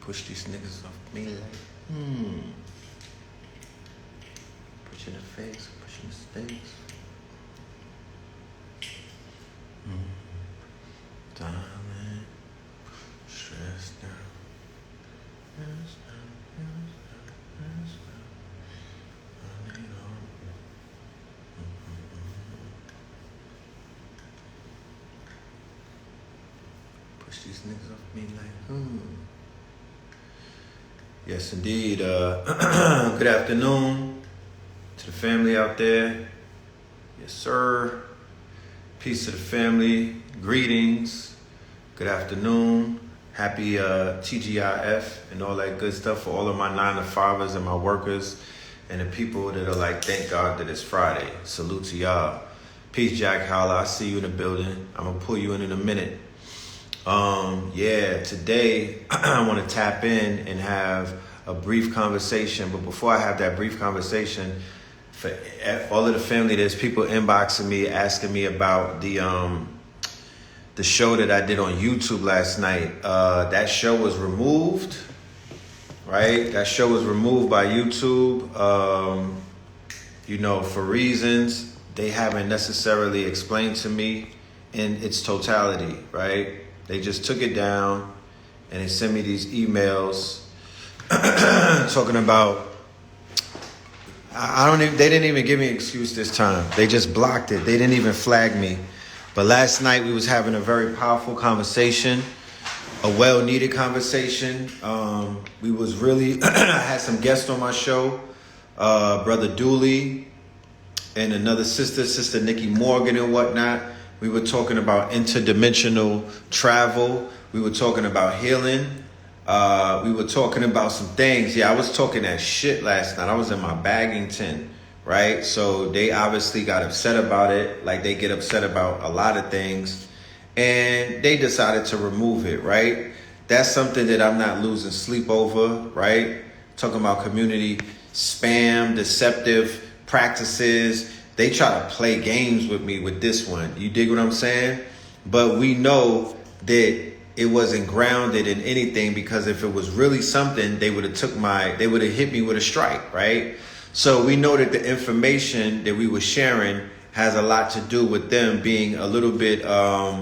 Push these niggas off me like, Pushing the face, pushing the stakes. Darling, stressed out. Push these niggas off me like, Yes, indeed. Good afternoon to the family out there. Yes, sir. Peace to the family. Greetings. Good afternoon. Happy TGIF and all that good stuff for all of my 9-to-5ers and my workers and the people that are like, thank God that it's Friday. Salute to y'all. Peace, Jack Howler. I see you in the building. I'm going to pull you in a minute. Today I want to tap in and have a brief conversation. But before I have that brief conversation, for all of the family, there's people inboxing me, asking me about the show that I did on YouTube last night. That show was removed, right? That show was removed by YouTube, for reasons they haven't necessarily explained to me in its totality, right? They just took it down and they sent me these emails talking about, they didn't even give me an excuse this time. They just blocked it. They didn't even flag me. But last night we was having a very powerful conversation, a well-needed conversation. We was really, I had some guests on my show, Brother Dooley and another Sister Nikki Morgan and whatnot. We were talking about interdimensional travel. We were talking about healing. We were talking about some things. Yeah, I was talking that shit last night. I was in my bagging tent, right? So they obviously got upset about it, like they get upset about a lot of things. And they decided to remove it, right? That's something that I'm not losing sleep over, right? Talking about community spam, deceptive practices. They try to play games with me with this one. You dig what I'm saying? But we know that it wasn't grounded in anything, because if it was really something, they would have hit me with a strike, right? So we know that the information that we were sharing has a lot to do with them being a little bit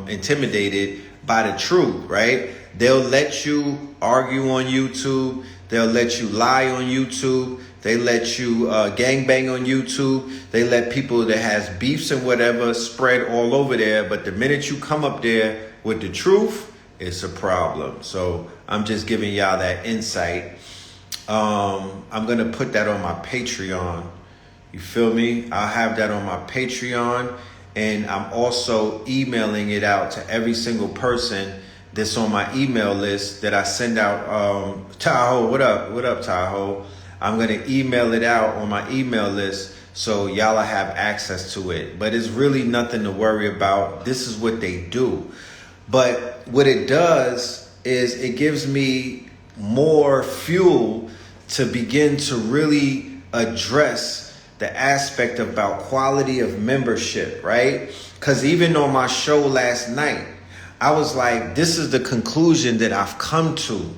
intimidated by the truth, right? They'll let you argue on YouTube. They'll let you lie on YouTube. They let you gangbang on YouTube. They let people that has beefs and whatever spread all over there. But the minute you come up there with the truth, it's a problem. So I'm just giving y'all that insight. I'm going to put that on my Patreon. You feel me? I'll have that on my Patreon. And I'm also emailing it out to every single person that's on my email list that I send out. Tahoe, what up? What up, Tahoe? I'm going to email it out on my email list so y'all have access to it. But it's really nothing to worry about. This is what they do. But what it does is it gives me more fuel to begin to really address the aspect about quality of membership, right? Because even on my show last night, I was like, this is the conclusion that I've come to.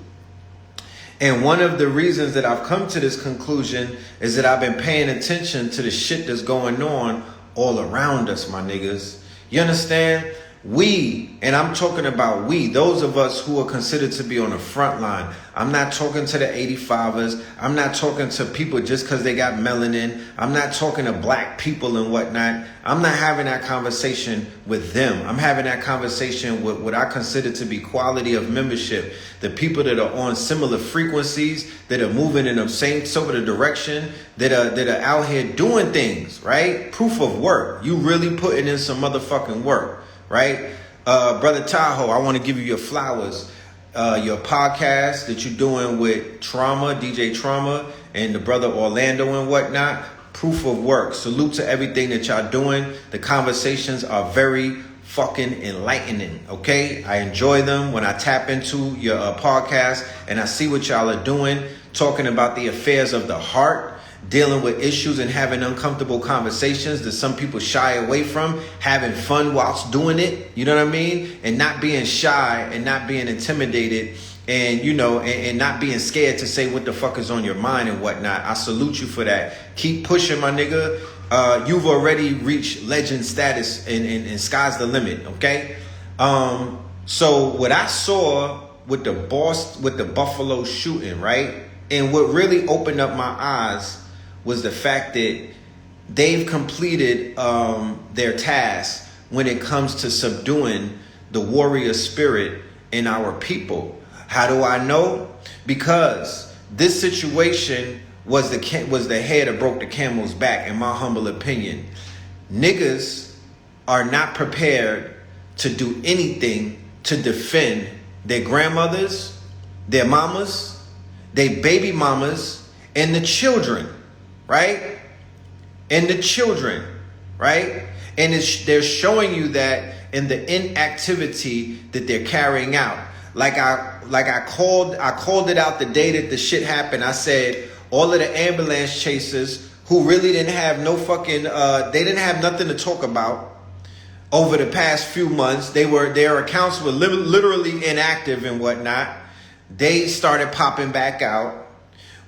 And one of the reasons that I've come to this conclusion is that I've been paying attention to the shit that's going on all around us, my niggas. You understand? We, and I'm talking about we, those of us who are considered to be on the front line. I'm not talking to the 85ers. I'm not talking to people just because they got melanin. I'm not talking to black people and whatnot. I'm not having that conversation with them. I'm having that conversation with what I consider to be quality of membership. The people that are on similar frequencies, that are moving in the same sort of direction, that are out here doing things, right? Proof of work. You really putting in some motherfucking work. Right? Brother Tahoe, I want to give you your flowers. Your podcast that you're doing with Trauma, DJ Trauma, and the brother Orlando and whatnot. Proof of work. Salute to everything that y'all doing. The conversations are very fucking enlightening, okay? I enjoy them when I tap into your podcast and I see what y'all are doing, talking about the affairs of the heart, dealing with issues and having uncomfortable conversations that some people shy away from, having fun whilst doing it, you know what I mean? And not being shy and not being intimidated and you know, and not being scared to say what the fuck is on your mind and whatnot. I salute you for that. Keep pushing, my nigga. You've already reached legend status, and sky's the limit. Okay. So what I saw with the Buffalo shooting, right, and what really opened up my eyes was the fact that they've completed their task when it comes to subduing the warrior spirit in our people. How do I know? Because this situation was the hair that broke the camel's back, in my humble opinion. Niggas are not prepared to do anything to defend their grandmothers, their mamas, their baby mamas, and the children, right? And the children, right? And they're showing you that in the inactivity that they're carrying out. Like I called it out the day that the shit happened. I said all of the ambulance chasers who really didn't have no fucking they didn't have nothing to talk about over the past few months. Their accounts were literally inactive and whatnot. They started popping back out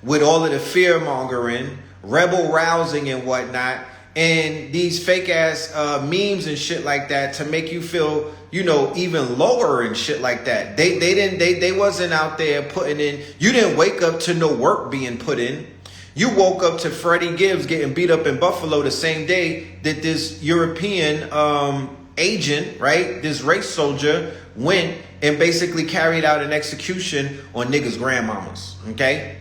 with all of the fear mongering, rebel rousing and whatnot, and these fake ass memes and shit like that to make you feel, you know, even lower and shit like that. They wasn't out there putting in. You didn't wake up to no work being put in. You woke up to Freddie Gibbs getting beat up in Buffalo the same day that this European agent, right, this race soldier, went and basically carried out an execution on niggas' grandmamas, okay?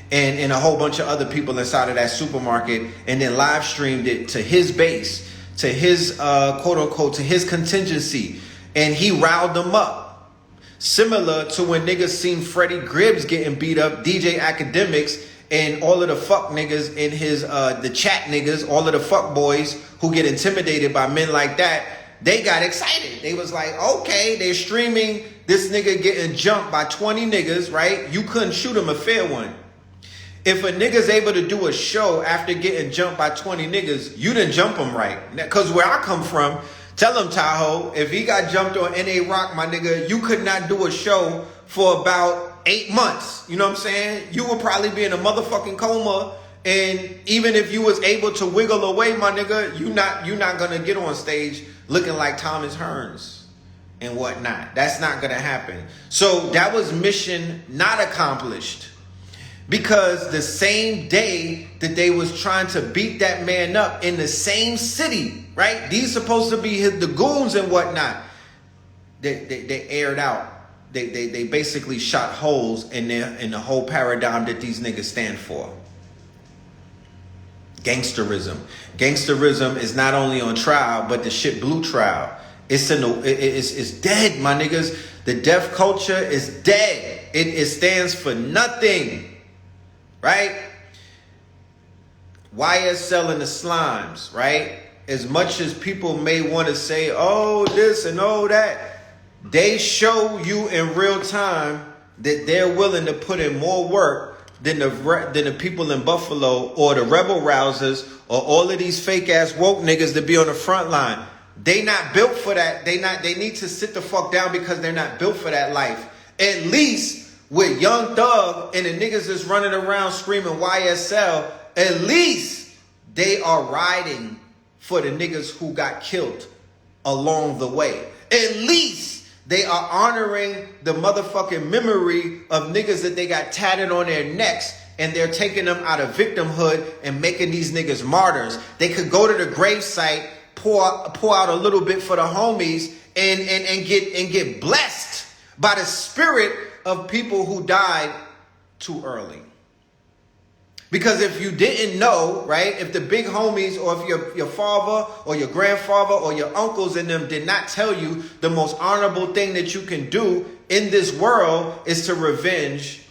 And a whole bunch of other people inside of that supermarket, and then live streamed it to his base, to his quote unquote, to his contingency, and he riled them up. Similar to when niggas seen Freddie Gibbs getting beat up, DJ Academics, and all of the fuck niggas in his the chat niggas, all of the fuck boys who get intimidated by men like that, they got excited. They was like, okay, they're streaming this nigga getting jumped by 20 niggas, right? You couldn't shoot him a fair one. If a nigga's able to do a show after getting jumped by 20 niggas, you didn't jump him right. Because where I come from, tell him, Tahoe, if he got jumped on NA Rock, my nigga, you could not do a show for about 8 months. You know what I'm saying? You would probably be in a motherfucking coma. And even if you was able to wiggle away, my nigga, you're not going to get on stage looking like Thomas Hearns and whatnot. That's not going to happen. So that was mission not accomplished. Because the same day that they was trying to beat that man up in the same city, right? These supposed to be the goons and whatnot. They aired out. They basically shot holes in the whole paradigm that these niggas stand for. Gangsterism. Gangsterism is not only on trial, but the shit blue trial. It's dead, my niggas. The deaf culture is dead. It stands for nothing. Right? YSL and the slimes, right? As much as people may want to say, oh, this and oh, that, they show you in real time that they're willing to put in more work than the people in Buffalo or the rebel rousers or all of these fake ass woke niggas that be on the front line. They not built for that. They need to sit the fuck down because they're not built for that life. At least with Young Thug and the niggas that's running around screaming YSL, at least they are riding for the niggas who got killed along the way. At least they are honoring the motherfucking memory of niggas that they got tatted on their necks, and they're taking them out of victimhood and making these niggas martyrs. They could go to the gravesite, pour out a little bit for the homies, and get blessed by the spirit of people who died too early. Because if you didn't know, right, if the big homies or if your father or your grandfather or your uncles and them did not tell you the most honorable thing that you can do in this world is to revenge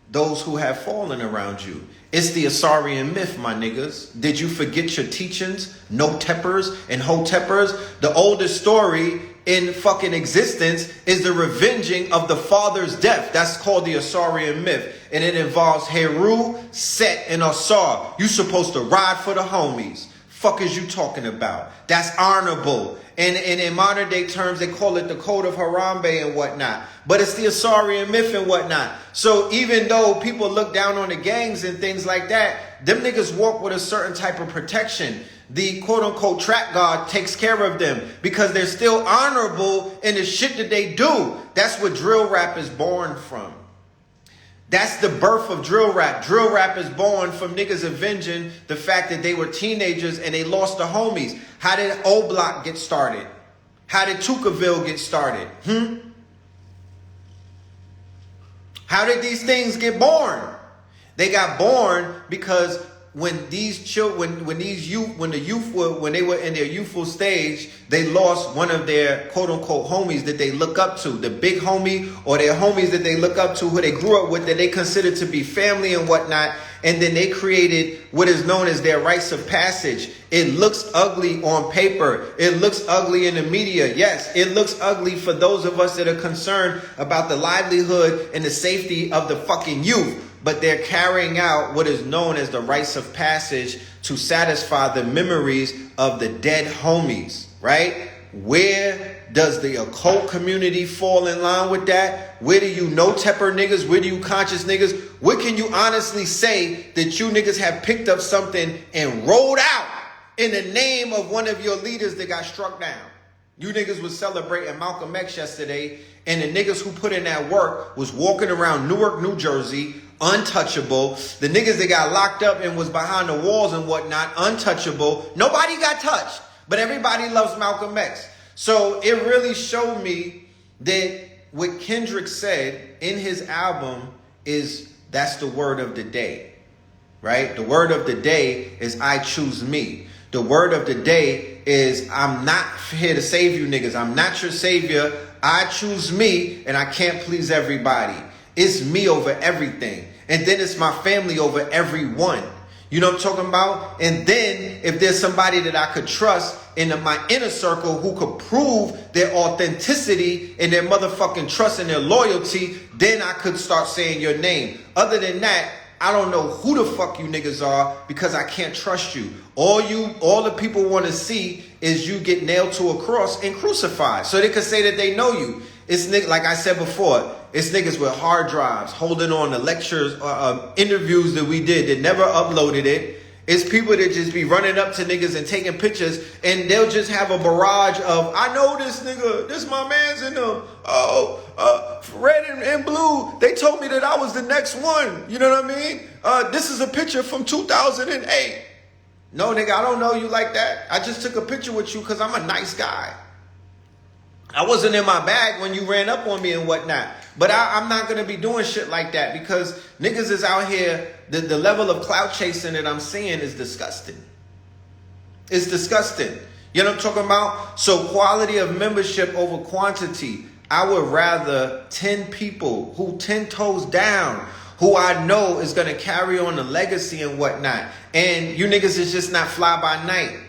those who have fallen around you. It's the Asarian myth, my niggas. Did you forget your teachings? No teppers and hoteppers? The oldest story in fucking existence is the revenging of the father's death. That's called the Asarian myth. And it involves Heru, Set, and Asar. You supposed to ride for the homies. Fuck is you talking about? That's honorable. And in modern day terms, they call it the Code of Harambe and whatnot. But it's the Asarian myth and whatnot. So even though people look down on the gangs and things like that, them niggas walk with a certain type of protection. The quote unquote trap guard takes care of them because they're still honorable in the shit that they do. That's what drill rap is born from. That's the birth of drill rap. Drill rap is born from niggas avenging the fact that they were teenagers and they lost the homies. How did O Block get started? How did Tukaville get started? How did these things get born? They got born because when these children, when they were in their youthful stage, they lost one of their quote unquote homies that they look up to, the big homie or their homies that they look up to, who they grew up with, that they consider to be family and whatnot. And then they created what is known as their rites of passage. It looks ugly on paper. It looks ugly in the media. Yes, it looks ugly for those of us that are concerned about the livelihood and the safety of the fucking youth. But they're carrying out what is known as the rites of passage to satisfy the memories of the dead homies, right? Where does the occult community fall in line with that? Where do you know Tepper niggas? Where do you conscious niggas? Where can you honestly say that you niggas have picked up something and rolled out in the name of one of your leaders that got struck down? You niggas was celebrating Malcolm X yesterday, and the niggas who put in that work was walking around Newark, New Jersey, untouchable. The niggas that got locked up and was behind the walls and whatnot, untouchable. Nobody got touched, but everybody loves Malcolm X. So it really showed me that what Kendrick said in his album that's the word of the day, right? The word of the day is I choose me. The word of the day is I'm not here to save you niggas. I'm not your savior. I choose me, and I can't please everybody. It's me over everything. And then it's my family over everyone. You know what I'm talking about? And then if there's somebody that I could trust in my inner circle who could prove their authenticity and their motherfucking trust and their loyalty, then I could start saying your name. Other than that, I don't know who the fuck you niggas are because I can't trust you. All the people want to see is you get nailed to a cross and crucified so they could say that they know you. It's like I said before, it's niggas with hard drives holding on to lectures, interviews that we did that never uploaded it. It's people that just be running up to niggas and taking pictures, and they'll just have a barrage of, I know this nigga, this my man's in them. Red and blue, they told me that I was the next one. You know what I mean? This is a picture from 2008. No, nigga, I don't know you like that. I just took a picture with you because I'm a nice guy. I wasn't in my bag when you ran up on me and whatnot. But I'm not going to be doing shit like that because niggas is out here, the level of clout chasing that I'm seeing is disgusting. It's disgusting. You know what I'm talking about? So quality of membership over quantity. I would rather 10 people who 10 toes down, who I know is going to carry on the legacy and whatnot. And you niggas is just not fly by night.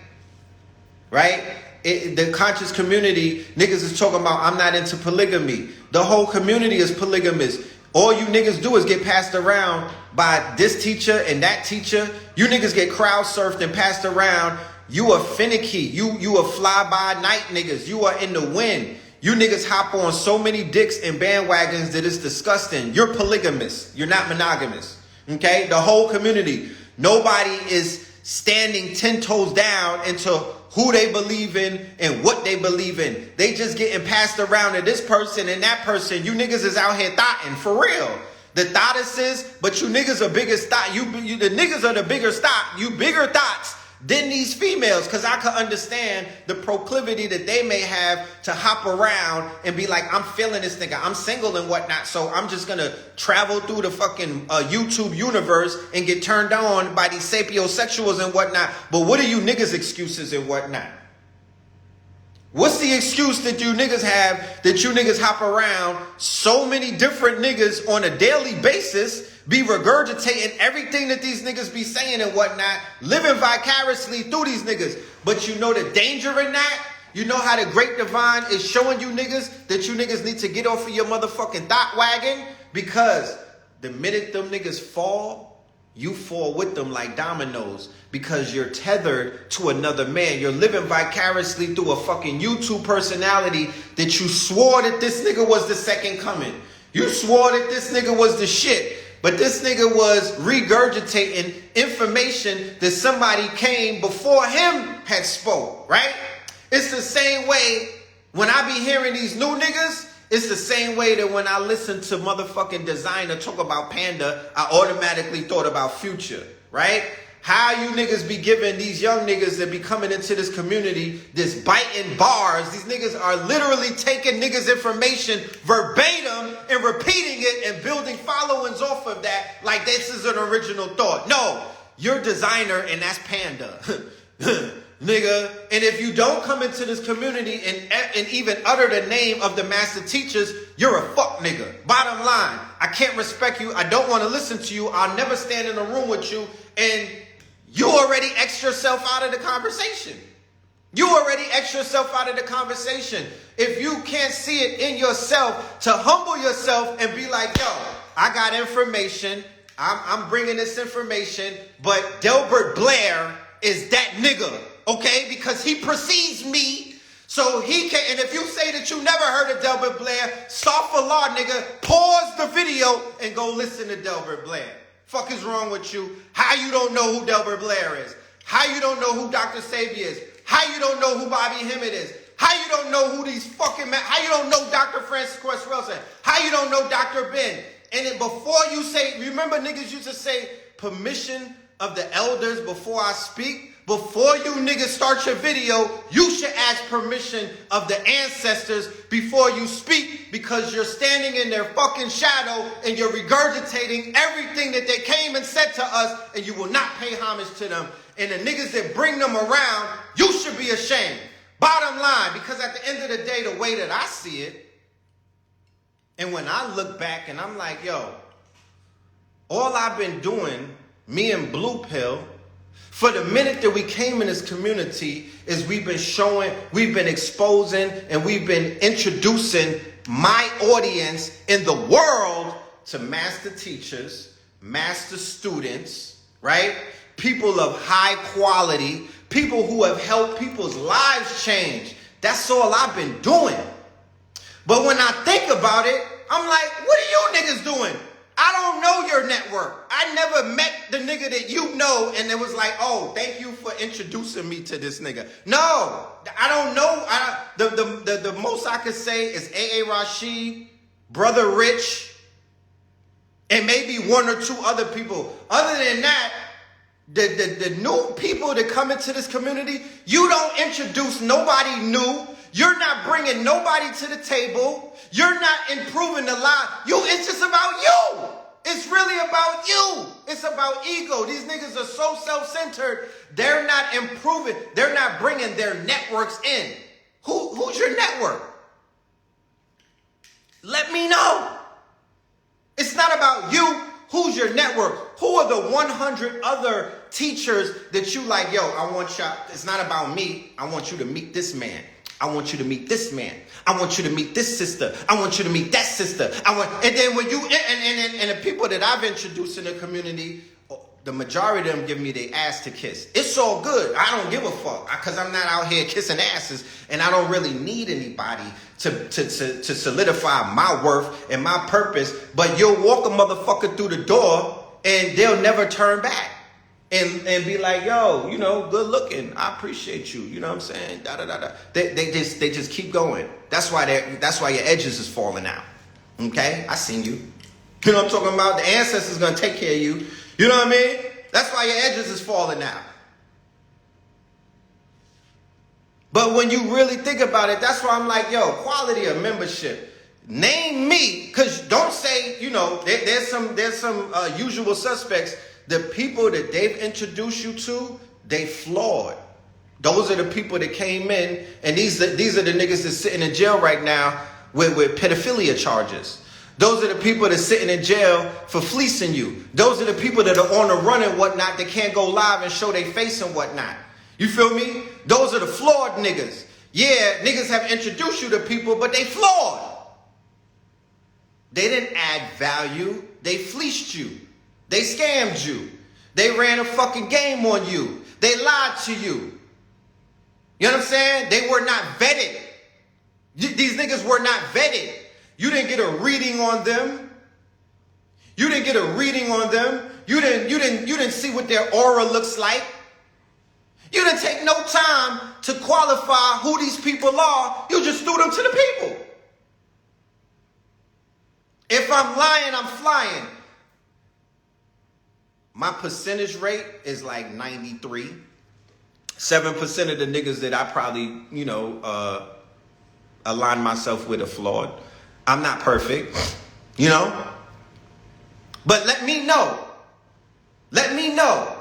Right? The conscious community, niggas is talking about I'm not into polygamy. The whole community is polygamous. All you niggas do is get passed around by this teacher and that teacher. You niggas get crowd surfed and passed around. You are finicky. You are fly by night niggas. You are in the wind. You niggas hop on so many dicks and bandwagons that it's disgusting. You're polygamous. You're not monogamous. Okay? The whole community. Nobody is standing 10 toes down into who they believe in and what they believe in. They just getting passed around to this person and that person. You niggas is out here thotting for real. The thottises, but you niggas are bigger thought. The niggas are the bigger thought. You bigger thoughts than these females, because I could understand the proclivity that they may have to hop around and be like, I'm feeling this nigga, I'm single and whatnot, so I'm just gonna travel through the fucking YouTube universe and get turned on by these sapiosexuals and whatnot. But what are you niggas' excuses and whatnot? What's the excuse that you niggas have that you niggas hop around so many different niggas on a daily basis, be regurgitating everything that these niggas be saying and whatnot, living vicariously through these niggas? But you know the danger in that? You know how the great divine is showing you niggas that you niggas need to get off of your motherfucking thought wagon? Because the minute them niggas fall, you fall with them like dominoes because you're tethered to another man. You're living vicariously through a fucking YouTube personality that you swore that this nigga was the second coming. You swore that this nigga was the shit. But this nigga was regurgitating information that somebody came before him had spoke, right? It's the same way when I be hearing these new niggas. It's the same way that when I listen to motherfucking Designer talk about Panda, I automatically thought about Future, right? How you niggas be giving these young niggas that be coming into this community this biting bars. These niggas are literally taking niggas' information verbatim and repeating it and building followings off of that like this is an original thought. No, you're Designer and that's Panda. Nigga, and if you don't come into this community and even utter the name of the master teachers, you're a fuck nigga. Bottom line, I can't respect you. I don't want to listen to you. I'll never stand in a room with you. And you already X yourself out of the conversation. You already X yourself out of the conversation. If you can't see it in yourself to humble yourself and be like, yo, I got information. I'm bringing this information, but Delbert Blair is that nigga. Okay, because he precedes me, so he can. And if you say that you never heard of Delbert Blair, Astaghfirullah, nigga, pause the video and go listen to Delbert Blair. Fuck is wrong with you? How you don't know who Delbert Blair is? How you don't know who Dr. Sabi is? How you don't know who Bobby Hemmett is? How you don't know who these fucking men? How you don't know Dr. Francis Wilson? How you don't know Dr. Ben? And then before you say, remember niggas used to say permission of the elders before I speak? Before you niggas start your video, you should ask permission of the ancestors before you speak, because you're standing in their fucking shadow and you're regurgitating everything that they came and said to us, and you will not pay homage to them. And the niggas that bring them around, you should be ashamed. Bottom line, because at the end of the day, the way that I see it, and when I look back and I'm like, yo, all I've been doing, me and Blue Pill, for the minute that we came in this community, is we've been showing, we've been exposing, and we've been introducing my audience in the world to master teachers, master students, right? People of high quality, people who have helped people's lives change. That's all I've been doing. But when I think about it, I'm like, what are you niggas doing? I don't know your network. I never met the nigga that you know and it was like, oh, thank you for introducing me to this nigga. No, I don't know. The most I could say is A.A. Rashid, Brother Rich, and maybe one or two other people. Other than that, the new people that come into this community, you don't introduce nobody new. You're not bringing nobody to the table. You're not improving the life. It's just about you. It's really about you. It's about ego. These niggas are so self-centered. They're not improving. They're not bringing their networks in. Who's your network? Let me know. It's not about you. Who's your network? Who are the 100 other teachers that you like, yo, I want y'all. It's not about me. I want you to meet this man. I want you to meet this man. I want you to meet this sister. I want you to meet that sister. And then when you, and the people that I've introduced in the community, the majority of them give me their ass to kiss. It's all good. I don't give a fuck because I'm not out here kissing asses, and I don't really need anybody to solidify my worth and my purpose. But you'll walk a motherfucker through the door and they'll never turn back. And be like, yo, you know, good looking. I appreciate you. You know what I'm saying? Da da da da. They just keep going. That's why your edges is falling out. Okay, I seen you. You know what I'm talking about? The ancestors gonna take care of you. You know what I mean? That's why your edges is falling out. But when you really think about it, that's why I'm like, yo, quality of membership. Name me, because don't say, you know, there's some usual suspects. The people that they've introduced you to, they flawed. Those are the people that came in, and these are the niggas that's sitting in jail right now with pedophilia charges. Those are the people that's sitting in jail for fleecing you. Those are the people that are on the run and whatnot that can't go live and show their face and whatnot. You feel me? Those are the flawed niggas. Yeah, niggas have introduced you to people, but they flawed. They didn't add value. They fleeced you. They scammed you. They ran a fucking game on you. They lied to you. You know what I'm saying? They were not vetted. These niggas were not vetted. You didn't get a reading on them. You didn't get a reading on them. You didn't see what their aura looks like. You didn't take no time to qualify who these people are. You just threw them to the people. If I'm lying, I'm flying. My percentage rate is like 93. 7% of the niggas that I probably, align myself with are flawed. I'm not perfect, But let me know. Let me know.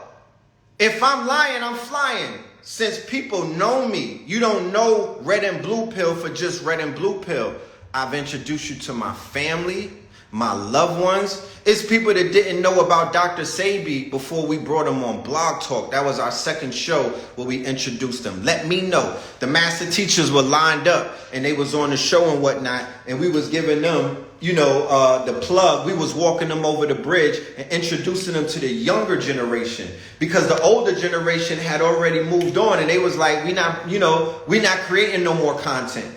If I'm lying, I'm flying. Since people know me, you don't know Red and Blue Pill for just Red and Blue Pill. I've introduced you to my family, my loved ones. It's people that didn't know about Dr. Sebi before we brought him on Blog Talk. That was our second show where we introduced them. Let me know. The master teachers were lined up and they was on the show and whatnot, and we was giving them, the plug. We was walking them over the bridge and introducing them to the younger generation, because the older generation had already moved on and they was like, we're not creating no more content.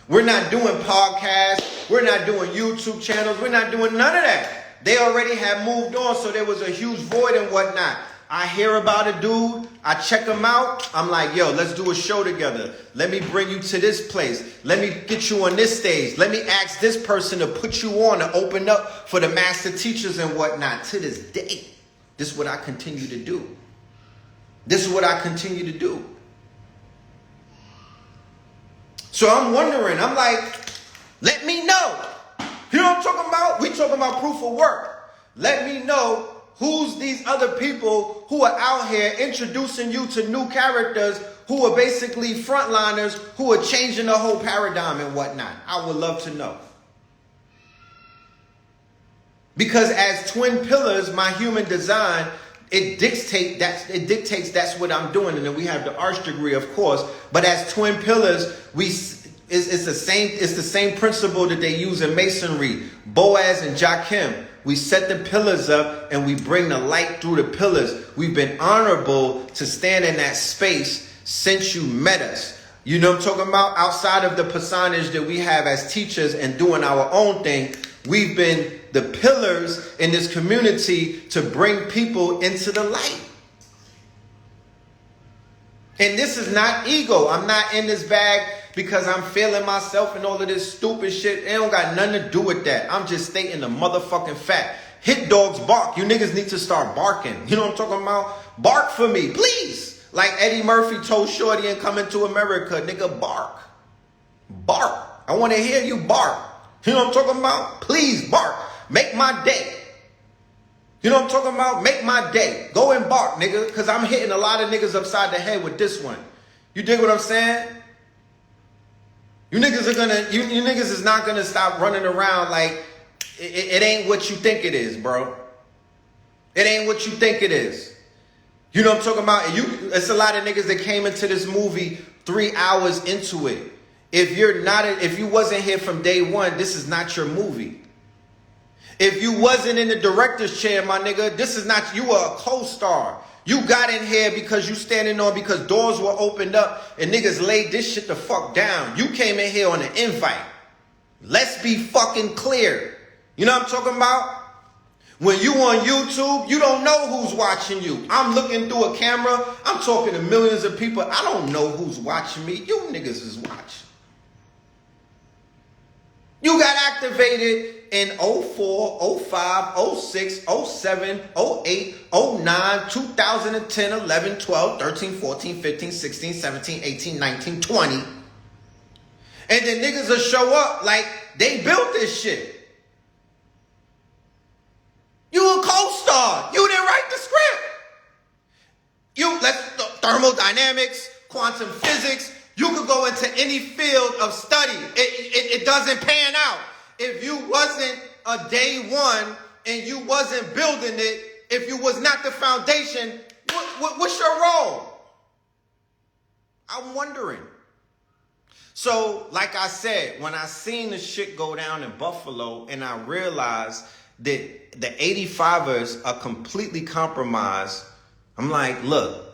We're not doing podcasts. We're not doing YouTube channels. We're not doing none of that. They already had moved on, so there was a huge void and whatnot. I hear about a dude. I check him out. I'm like, yo, let's do a show together. Let me bring you to this place. Let me get you on this stage. Let me ask this person to put you on, to open up for the master teachers and whatnot. To this day, this is what I continue to do. This is what I continue to do. So I'm wondering, I'm like, let me know. You know what I'm talking about? We talking about proof of work. Let me know who's these other people who are out here introducing you to new characters who are basically frontliners, who are changing the whole paradigm and whatnot. I would love to know. Because as twin pillars, my human design, it dictates that's what I'm doing. And then we have the arts degree, of course. But as twin pillars, it's the same principle that they use in masonry. Boaz and Joachim. We set the pillars up and we bring the light through the pillars. We've been honorable to stand in that space since you met us. You know what I'm talking about? Outside of the personage that we have as teachers and doing our own thing, we've been the pillars in this community to bring people into the light. And this is not ego. I'm not in this bag because I'm feeling myself and all of this stupid shit. It don't got nothing to do with that. I'm just stating the motherfucking fact. Hit dogs bark. You niggas need to start barking. You know what I'm talking about? Bark for me, please. Like Eddie Murphy told Shorty in Coming to America, nigga, bark. Bark. I want to hear you bark. You know what I'm talking about? Please bark. Make my day. You know what I'm talking about? Make my day. Go and bark, nigga, because I'm hitting a lot of niggas upside the head with this one. You dig what I'm saying? You niggas is not gonna stop running around like it ain't what you think it is, bro. It ain't what you think it is. You know what I'm talking about? It's a lot of niggas that came into this movie 3 hours into it. If you wasn't here from day one, this is not your movie. If you wasn't in the director's chair, my nigga, this is not, you are a co-star. You got in here because you standing on, because doors were opened up and niggas laid this shit the fuck down. You came in here on an invite. Let's be fucking clear. You know what I'm talking about? When you on YouTube, you don't know who's watching you. I'm looking through a camera. I'm talking to millions of people. I don't know who's watching me. You niggas is watching. You got activated in 04, 05, 06, 07, 08, 09, 2010, 11, 12, 13, 14, 15, 16, 17, 18, 19, 20. And then niggas will show up like they built this shit. You a co-star. You didn't write the script. Thermodynamics, quantum physics. You could go into any field of study. It doesn't pan out. If you wasn't a day one and you wasn't building it, if you was not the foundation, what's your role? I'm wondering. So, like I said, when I seen the shit go down in Buffalo and I realized that the 85ers are completely compromised. I'm like, look,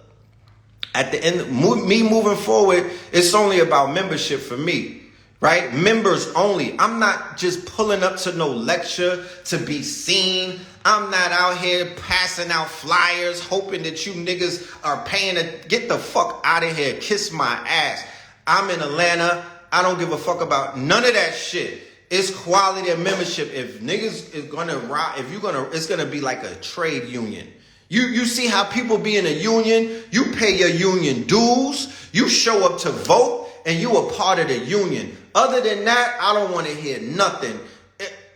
at the end, me moving forward, it's only about membership for me, right? Members only. I'm not just pulling up to no lecture to be seen. I'm not out here passing out flyers hoping that you niggas are paying to get the fuck out of here. Kiss my ass. I'm in Atlanta. I don't give a fuck about none of that shit. It's quality of membership. If niggas is gonna rock, it's gonna be like a trade union. You see how people be in a union? You pay your union dues, you show up to vote, and you a part of the union. Other than that, I don't want to hear nothing.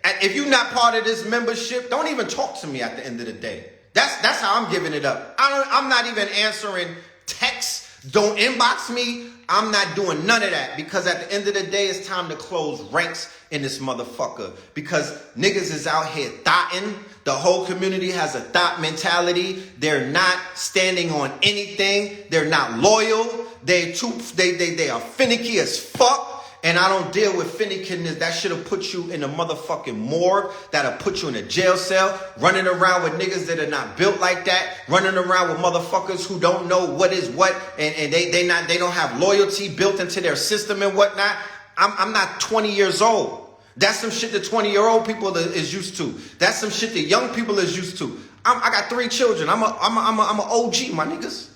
If you're not part of this membership, don't even talk to me at the end of the day. That's how I'm giving it up. I'm not even answering texts. Don't inbox me. I'm not doing none of that, because at the end of the day, it's time to close ranks in this motherfucker, because niggas is out here thotting. The whole community has a thought mentality. They're not standing on anything. They're not loyal. They are finicky as fuck. And I don't deal with finickiness. That should have put you in a motherfucking morgue. That'll put you in a jail cell. Running around with niggas that are not built like that. Running around with motherfuckers who don't know what is what. And they don't have loyalty built into their system and whatnot. I'm not 20 years old. That's some shit that 20-year-old people is used to. That's some shit that young people is used to. I got 3 children. I'm a OG, my niggas.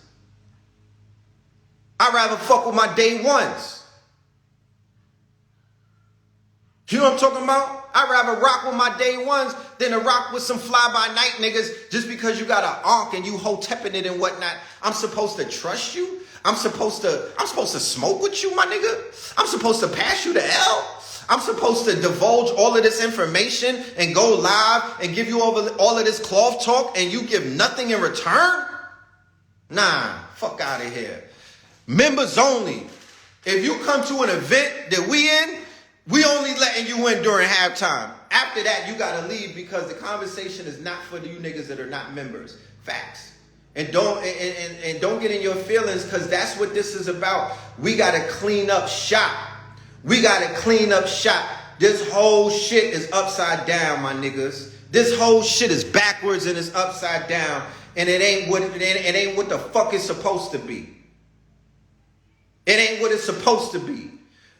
I'd rather fuck with my day ones. You know what I'm talking about? I'd rather rock with my day ones than to rock with some fly-by-night niggas just because you got an onk and you hotepping it and whatnot. I'm supposed to trust you? I'm supposed to smoke with you, my nigga? I'm supposed to pass you the L? I'm supposed to divulge all of this information and go live and give you all of this cloth talk and you give nothing in return? Nah, fuck out of here. Members only. If you come to an event that we in, we only letting you in during halftime. After that, you gotta leave, because the conversation is not for you niggas that are not members. Facts. And don't get in your feelings, because that's what this is about. We gotta clean up shop. We gotta clean up shop. This whole shit is upside down, my niggas. This whole shit is backwards and it's upside down, and it ain't what the fuck it's supposed to be. It ain't what it's supposed to be.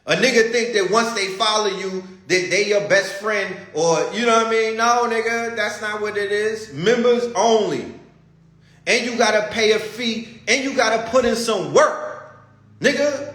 A nigga think that once they follow you, that they your best friend, or you know what I mean? No, nigga, that's not what it is. Members only. And you gotta pay a fee, and you gotta put in some work, nigga.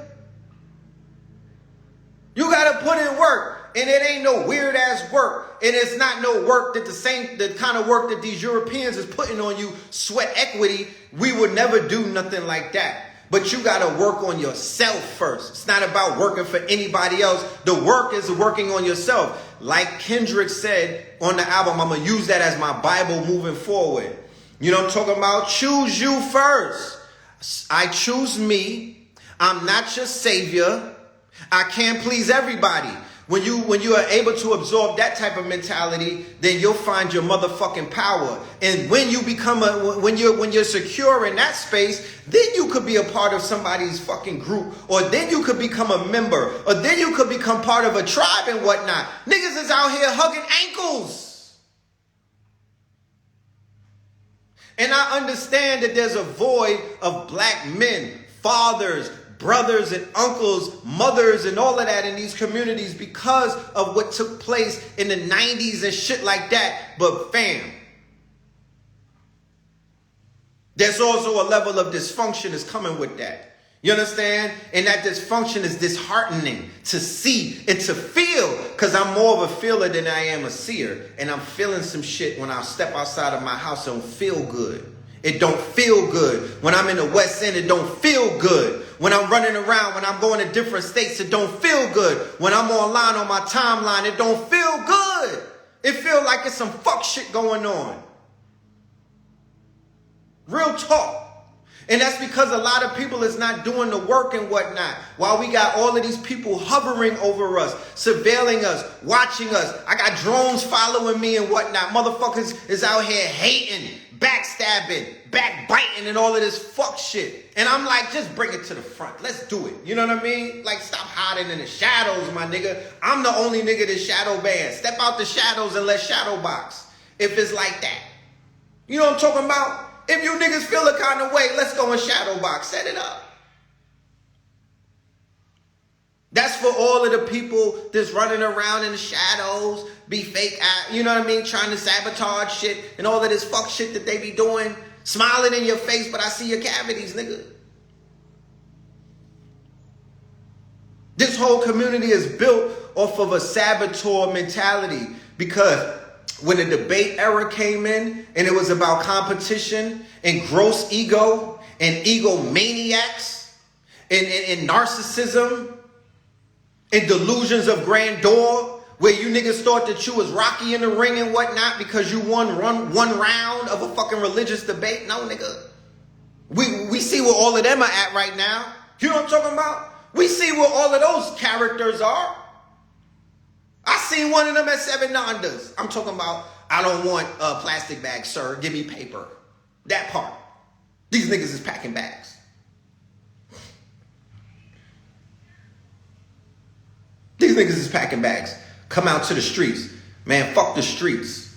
You gotta put in work, and it ain't no weird ass work, and it's not no work that the kind of work that these Europeans is putting on you, sweat equity. We would never do nothing like that. But you got to work on yourself first. It's not about working for anybody else. The work is working on yourself. Like Kendrick said on the album, I'm going to use that as my Bible moving forward. You know what I'm talking about? Choose you first. I choose me. I'm not your savior. I can't please everybody. When you are able to absorb that type of mentality, then you'll find your motherfucking power. And when you become when you're secure in that space, then you could be a part of somebody's fucking group, or then you could become a member, or then you could become part of a tribe and whatnot. Niggas is out here hugging ankles. And I understand that there's a void of black men, fathers, brothers and uncles, mothers, and all of that in these communities because of what took place in the 90s and shit like that. But fam, there's also a level of dysfunction that's coming with that. You understand? And that dysfunction is disheartening to see and to feel, because I'm more of a feeler than I am a seer. And I'm feeling some shit when I step outside of my house. It don't feel good. It don't feel good. When I'm in the West End, it don't feel good. When I'm running around, when I'm going to different states, it don't feel good. When I'm online on my timeline, it don't feel good. It feels like it's some fuck shit going on. Real talk. And that's because a lot of people is not doing the work and whatnot. While we got all of these people hovering over us, surveilling us, watching us. I got drones following me and whatnot. Motherfuckers is out here hating, backstabbing, backbiting, and all of this fuck shit. And I'm like, just bring it to the front. Let's do it. You know what I mean? Like, stop hiding in the shadows, my nigga. I'm the only nigga that's shadow banned. Step out the shadows and let's shadow box. if it's like that. You know what I'm talking about? If you niggas feel a kind of way, let's go in shadow box. Set it up. That's for all of the people that's running around in the shadows, be fake, you know what I mean, trying to sabotage shit and all of this fuck shit that they be doing, smiling in your face, but I see your cavities, nigga. This whole community is built off of a saboteur mentality because when the debate era came in and it was about competition and gross ego and egomaniacs and narcissism and delusions of grandeur, where you niggas thought that you was Rocky in the ring and whatnot because you won one round of a fucking religious debate. No, nigga. We see where all of them are at right now. You know what I'm talking about? We see where all of those characters are. I seen one of them at 7 Nandas. I'm talking about, I don't want a plastic bag, sir. Give me paper. That part. These niggas is packing bags. These niggas is packing bags. Come out to the streets. Man, fuck the streets.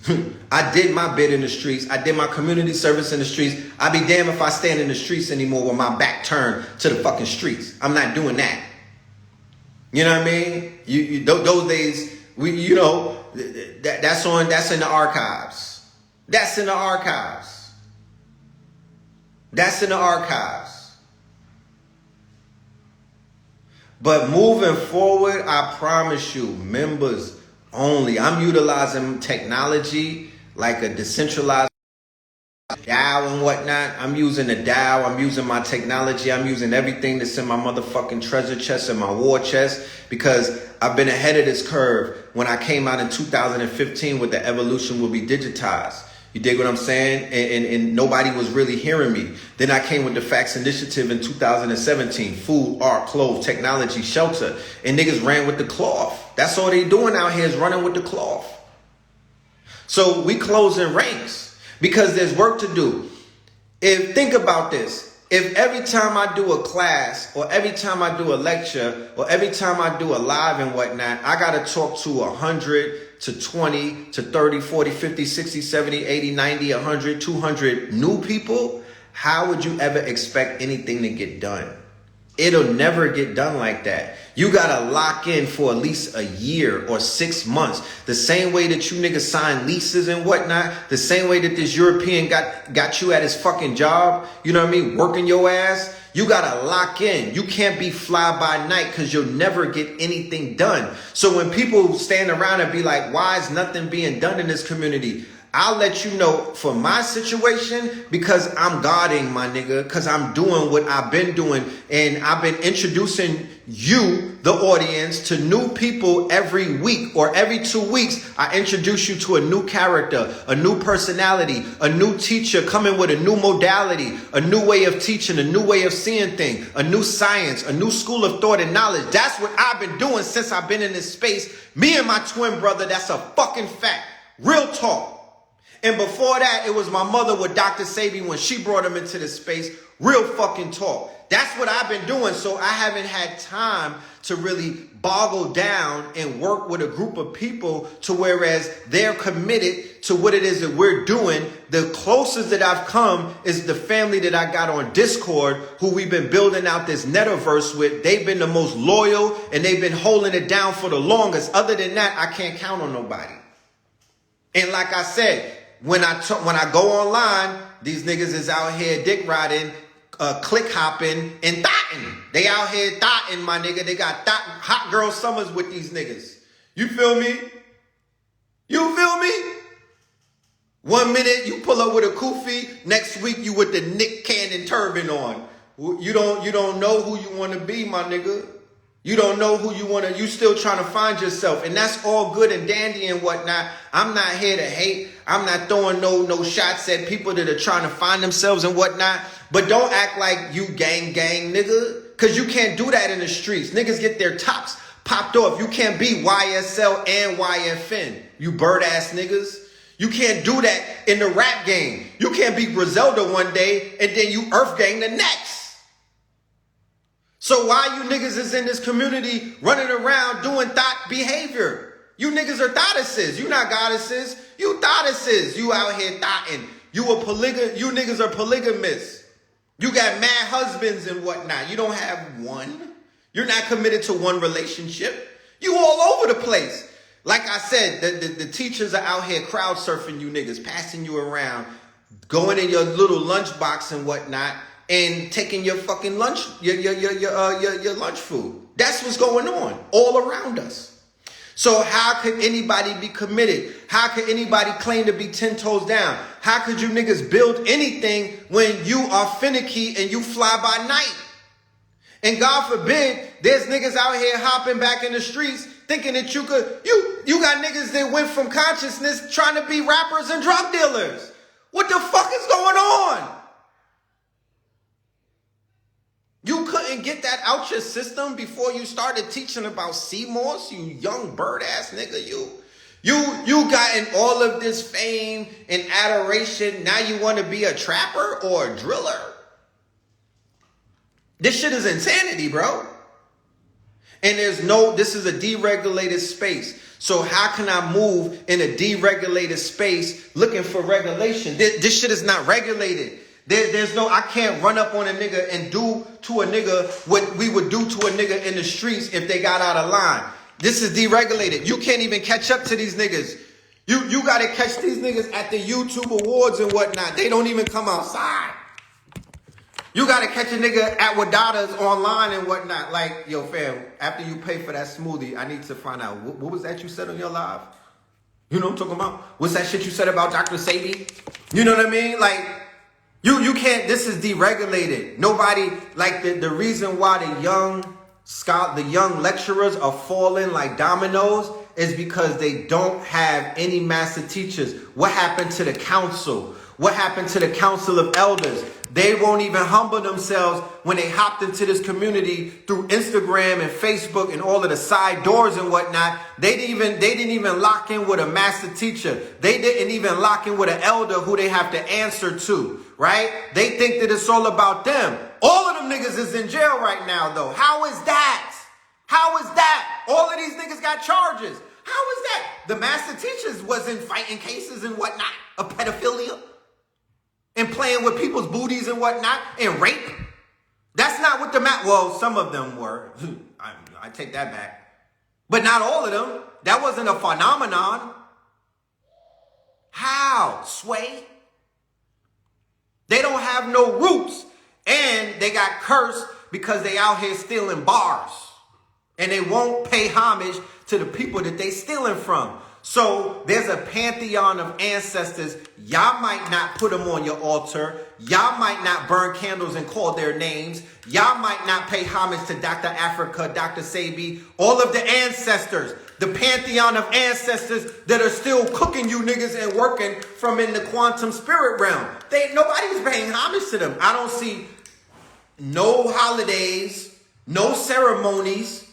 I did my bit in the streets. I did my community service in the streets. I'd be damned if I stand in the streets anymore with my back turned to the fucking streets. I'm not doing that. You know what I mean? Those days, that's in the archives. That's in the archives. That's in the archives. But moving forward, I promise you, members only. I'm utilizing technology like a decentralized DAO and whatnot. I'm using the DAO. I'm using my technology. I'm using everything that's in my motherfucking treasure chest and my war chest because I've been ahead of this curve when I came out in 2015 with the evolution will be digitized. You dig what I'm saying? And nobody was really hearing me. Then I came with the Facts Initiative in 2017. Food, art, clothes, technology, shelter. And niggas ran with the cloth. That's all they doing out here is running with the cloth. So we closing ranks because there's work to do. Think about this. If every time I do a class or every time I do a lecture or every time I do a live and whatnot, I got to talk to 100 to 20 to 30, 40, 50, 60, 70, 80, 90, 100, 200 new people, how would you ever expect anything to get done? It'll never get done like that. You gotta lock in for at least a year or 6 months. The same way that you niggas sign leases and whatnot, the same way that this European got you at his fucking job, you know what I mean, working your ass. You gotta lock in. You can't be fly by night because you'll never get anything done. So when people stand around and be like, why is nothing being done in this community? I'll let you know for my situation because I'm guarding my nigga, because I'm doing what I've been doing. And I've been introducing you, the audience, to new people every week or every 2 weeks. I introduce you to a new character, a new personality, a new teacher coming with a new modality, a new way of teaching, a new way of seeing things, a new science, a new school of thought and knowledge. That's what I've been doing since I've been in this space. Me and my twin brother, that's a fucking fact. Real talk. And before that, it was my mother with Dr. Sabi when she brought him into this space. Real fucking talk. That's what I've been doing. So I haven't had time to really boggle down and work with a group of people to whereas they're committed to what it is that we're doing. The closest that I've come is the family that I got on Discord, who we've been building out this metaverse with. They've been the most loyal and they've been holding it down for the longest. Other than that, I can't count on nobody. And like I said, when I go online, these niggas is out here dick riding, click hopping, and thotting. They out here thotting, my nigga. They got hot girl summers with these niggas. You feel me? You feel me? 1 minute you pull up with a kufi, next week you with the Nick Cannon turban on. You don't know who you want to be, my nigga. You don't know who you want to, you still trying to find yourself. And that's all good and dandy and whatnot. I'm not here to hate. I'm not throwing no shots at people that are trying to find themselves and whatnot. But don't act like you gang, nigga. Because you can't do that in the streets. Niggas get their tops popped off. You can't be YSL and YFN. You bird ass niggas. You can't do that in the rap game. You can't be Griselda one day and then you earth gang the next. So why you niggas is in this community running around doing thought behavior? You niggas are thottises. You not goddesses. You thottises. You out here thotting. You niggas are polygamists. You got mad husbands and whatnot. You don't have one. You're not committed to one relationship. You all over the place. Like I said, the teachers are out here crowd surfing you niggas, passing you around, going in your little lunchbox and whatnot, and taking your fucking lunch, your lunch food. That's what's going on all around us. So how could anybody be committed? How could anybody claim to be 10 toes down? How could you niggas build anything when you are finicky and you fly by night? And God forbid, there's niggas out here hopping back in the streets thinking that you got niggas that went from consciousness trying to be rappers and drug dealers. What the fuck is going on? You couldn't get that out your system before you started teaching about CMOS, you young bird ass nigga. You gotten all of this fame and adoration. Now you want to be a trapper or a driller? This shit is insanity, bro. And this is a deregulated space. So how can I move in a deregulated space looking for regulation? This shit is not regulated. I can't run up on a nigga and do to a nigga what we would do to a nigga in the streets if they got out of line. This is deregulated. You can't even catch up to these niggas. You got to catch these niggas at the YouTube awards and whatnot. They don't even come outside. You got to catch a nigga at Wadada's online and whatnot. Like, yo, fam, after you pay for that smoothie, I need to find out, what was that you said on your live? You know what I'm talking about? What's that shit you said about Dr. Sabi? You know what I mean? Like, you can't, this is deregulated. Nobody, like the reason why the young lecturers are falling like dominoes is because they don't have any master teachers. What happened to the council? What happened to the council of elders? They won't even humble themselves when they hopped into this community through Instagram and Facebook and all of the side doors and whatnot. They didn't even lock in with a master teacher. They didn't even lock in with an elder who they have to answer to, right? They think that it's all about them. All of them niggas is in jail right now, though. How is that? How is that? All of these niggas got charges. How is that? The master teachers wasn't fighting cases and whatnot of pedophilia and playing with people's booties and whatnot and rape. That's not what well, some of them were. I take that back. But not all of them. That wasn't a phenomenon. How? Sway? They don't have no roots. And they got cursed because they out here stealing bars. And they won't pay homage to the people that they stealing from. So there's a pantheon of ancestors. Y'all might not put them on your altar. Y'all might not burn candles and call their names. Y'all might not pay homage to Dr. Africa, Dr. Sabi, all of the ancestors, the pantheon of ancestors that are still cooking you niggas and working from in the quantum spirit realm. Nobody's paying homage to them. I don't see no holidays, no ceremonies.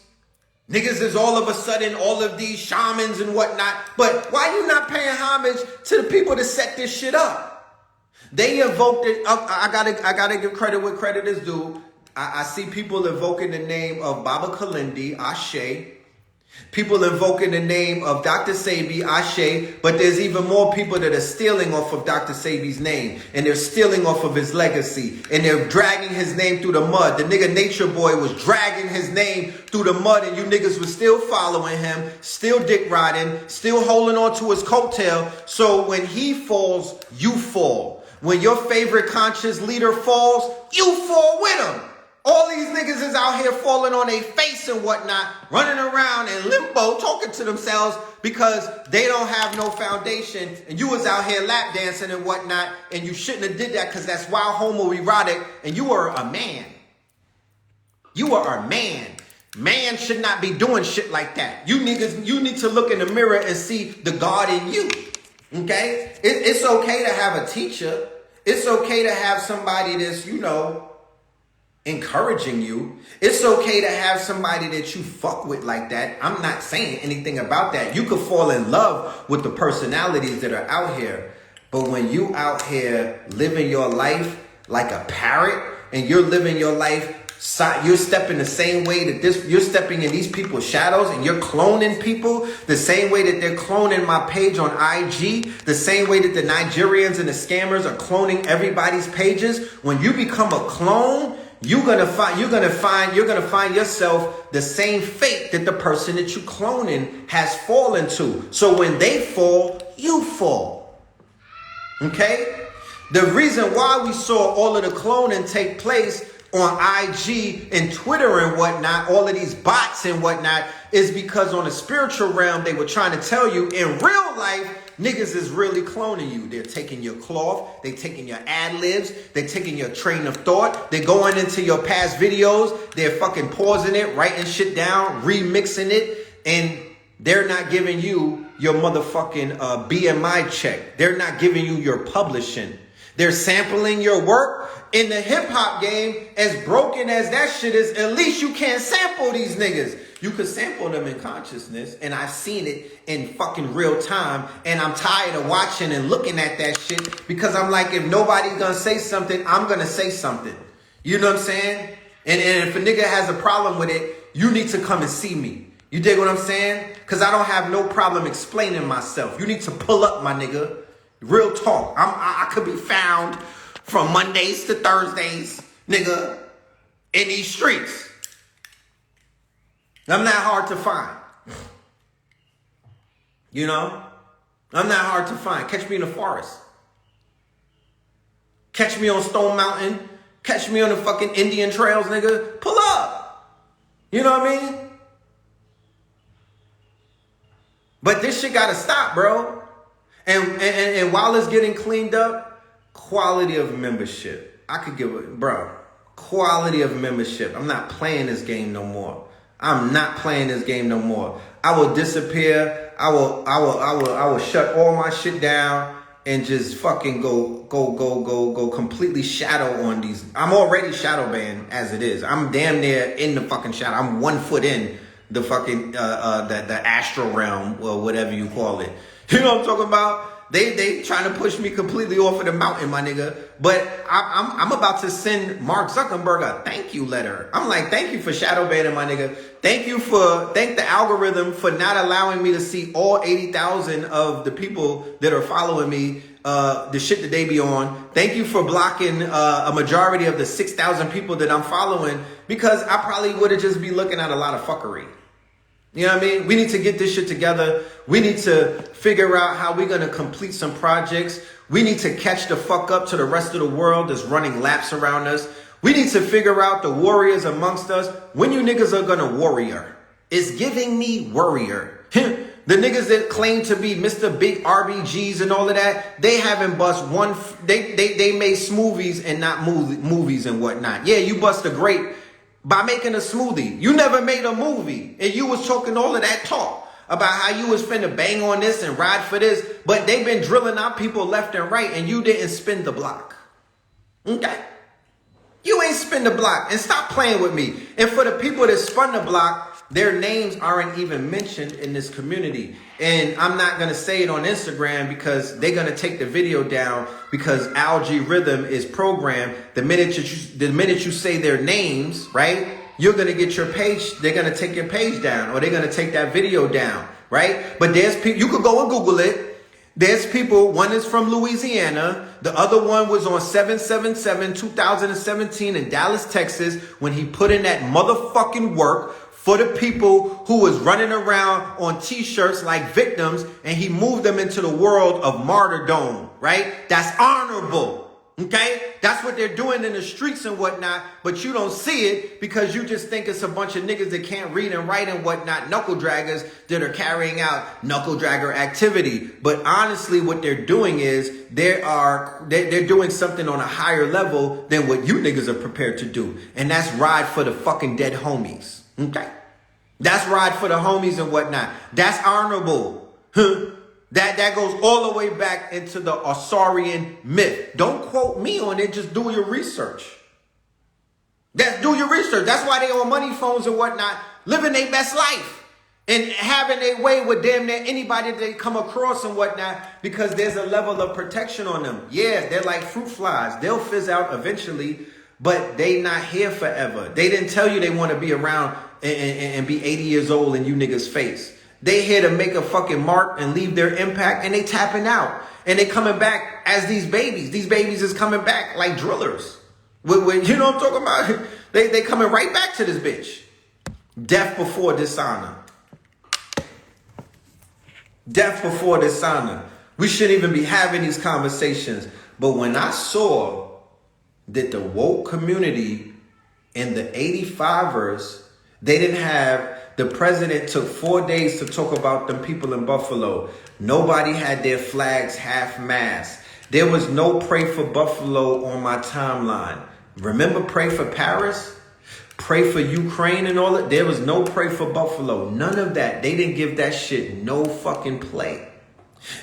Niggas is all of a sudden all of these shamans and whatnot. But why you not paying homage to the people that set this shit up? They invoked it. I gotta give credit where credit is due. I see people invoking the name of Baba Kalindi, Ashe. People invoking the name of Dr. Sabi, Ashe, but there's even more people that are stealing off of Dr. Sabi's name, and they're stealing off of his legacy, and they're dragging his name through the mud. The nigga Nature Boy was dragging his name through the mud, and you niggas was still following him, still dick riding, still holding on to his coattail. So when he falls, you fall. When your favorite conscious leader falls, you fall with him. All these niggas is out here falling on their face and whatnot, running around in limbo, talking to themselves because they don't have no foundation. And you was out here lap dancing and whatnot, and you shouldn't have did that because that's wild homoerotic, and you are a man. You are a man. Man should not be doing shit like that. You niggas, you need to look in the mirror and see the God in you. Okay? It's okay to have a teacher. It's okay to have somebody that's, encouraging you. It's okay to have somebody that you fuck with like that. I'm not saying anything about that. You could fall in love with the personalities that are out here. But when you out here living your life like a parrot and you're living your life You're stepping the same way that you're stepping in these people's shadows, and you're cloning people the same way that they're cloning my page on IG, the same way that the Nigerians and the scammers are cloning everybody's pages. When you become a clone, you're gonna find yourself the same fate that the person that you cloning has fallen to. So when they fall, you fall. Okay? The reason why we saw all of the cloning take place on IG and Twitter and whatnot, all of these bots and whatnot, is because on the spiritual realm, they were trying to tell you in real life, niggas is really cloning you. They're taking your cloth, they're taking your ad-libs, they're taking your train of thought, they're going into your past videos, they're fucking pausing it, writing shit down, remixing it, and they're not giving you your motherfucking BMI check. They're not giving you your publishing. They're sampling your work. In the hip-hop game, as broken as that shit is, at least you can't sample these niggas. You could sample them in consciousness, and I've seen it in fucking real time, and I'm tired of watching and looking at that shit because I'm like, if nobody's gonna say something, I'm gonna say something. You know what I'm saying? And if a nigga has a problem with it, you need to come and see me. You dig what I'm saying? Because I don't have no problem explaining myself. You need to pull up, my nigga. Real talk. I could be found from Mondays to Thursdays, nigga, in these streets. I'm not hard to find. You know? I'm not hard to find. Catch me in the forest. Catch me on Stone Mountain. Catch me on the fucking Indian trails, nigga. Pull up. You know what I mean? But this shit gotta stop, bro. And while it's getting cleaned up, quality of membership. I could give it, bro. Quality of membership. I'm not playing this game no more. I'm not playing this game no more. I will disappear. I will shut all my shit down and just fucking go completely shadow on these. I'm already shadow banned as it is. I'm damn near in the fucking shadow. I'm 1 foot in the fucking the astral realm or whatever you call it. You know what I'm talking about? They trying to push me completely off of the mountain, my nigga. But I'm about to send Mark Zuckerberg a thank you letter. I'm like, thank you for shadow banning, my nigga. Thank the algorithm for not allowing me to see all 80,000 of the people that are following me, the shit that they be on. Thank you for blocking a majority of the 6,000 people that I'm following, because I probably would have just be looking at a lot of fuckery. You know what I mean? We need to get this shit together. We need to figure out how we're going to complete some projects. We need to catch the fuck up to the rest of the world that's running laps around us. We need to figure out the warriors amongst us. When you niggas are going to warrior? It's giving me warrior. The niggas that claim to be Mr. Big RBGs and all of that, they haven't bust one. They made smoothies and not movies and whatnot. Yeah, you bust a grape by making a smoothie. You never made a movie, and you was talking all of that talk about how you was finna bang on this and ride for this, but they've been drilling out people left and right, and you didn't spin the block. Okay? You ain't spin the block, and stop playing with me. And for the people that spun the block, their names aren't even mentioned in this community. And I'm not going to say it on Instagram because they're going to take the video down, because Algae Rhythm is programmed. The minute you say their names, right, you're going to get your page. They're going to take your page down, or they're going to take that video down, right? But there's people, you could go and Google it. There's people, one is from Louisiana. The other one was on 7/7/2017 in Dallas, Texas, when he put in that motherfucking work for the people who was running around on t-shirts like victims, and he moved them into the world of martyrdom, right? That's honorable, okay? That's what they're doing in the streets and whatnot, but you don't see it because you just think it's a bunch of niggas that can't read and write and whatnot, knuckle draggers that are carrying out knuckle dragger activity. But honestly, what they're doing is they're doing something on a higher level than what you niggas are prepared to do, and that's ride for the fucking dead homies. Okay, that's ride for the homies and whatnot. That's honorable. That goes all the way back into the Osarian myth. Don't quote me on it. Just do your research. Do your research. That's why they on money phones and whatnot, living their best life and having their way with damn near anybody that they come across and whatnot, because there's a level of protection on them. Yeah, they're like fruit flies. They'll fizz out eventually. but they not here forever. They didn't tell you they want to be around and be 80 years old in you niggas' face. They here to make a fucking mark and leave their impact, and they tapping out. And they coming back as these babies. These babies is coming back like drillers. You know what I'm talking about? They coming right back to this bitch. Death before dishonor. Death before dishonor. We shouldn't even be having these conversations. But when I saw that the woke community and the 85ers, they didn't have, the president took 4 days to talk about them people in Buffalo. Nobody had their flags half-mast. There was no pray for Buffalo on my timeline. Remember pray for Paris? Pray for Ukraine and all that? There was no pray for Buffalo. None of that. They didn't give that shit no fucking play.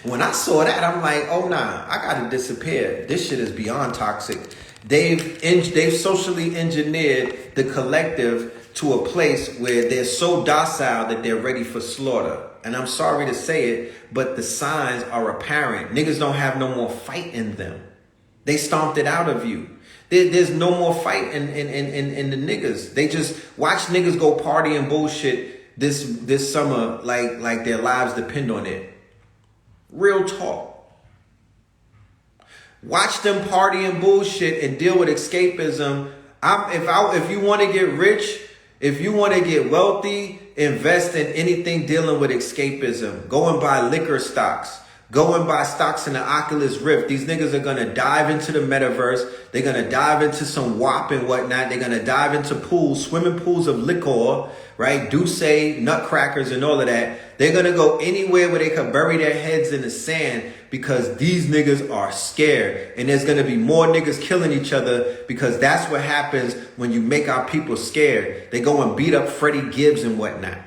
When I saw that, I'm like, oh nah, I gotta disappear. This shit is beyond toxic. They've socially engineered the collective to a place where they're so docile that they're ready for slaughter. And I'm sorry to say it, but the signs are apparent. Niggas don't have no more fight in them. They stomped it out of you. There's no more fight in the niggas. They just watch niggas go party and bullshit this summer like their lives depend on it. Real talk. Watch them party and bullshit and deal with escapism. If you want to get rich, if you want to get wealthy, invest in anything dealing with escapism. Go and buy liquor stocks. Go and buy stocks in the Oculus Rift. These niggas are going to dive into the metaverse. They're going to dive into some WAP and whatnot. They're going to dive into pools, swimming pools of liquor, right? Douce, nutcrackers and all of that. They're going to go anywhere where they can bury their heads in the sand because these niggas are scared. And there's going to be more niggas killing each other because that's what happens when you make our people scared. They go and beat up Freddie Gibbs and whatnot.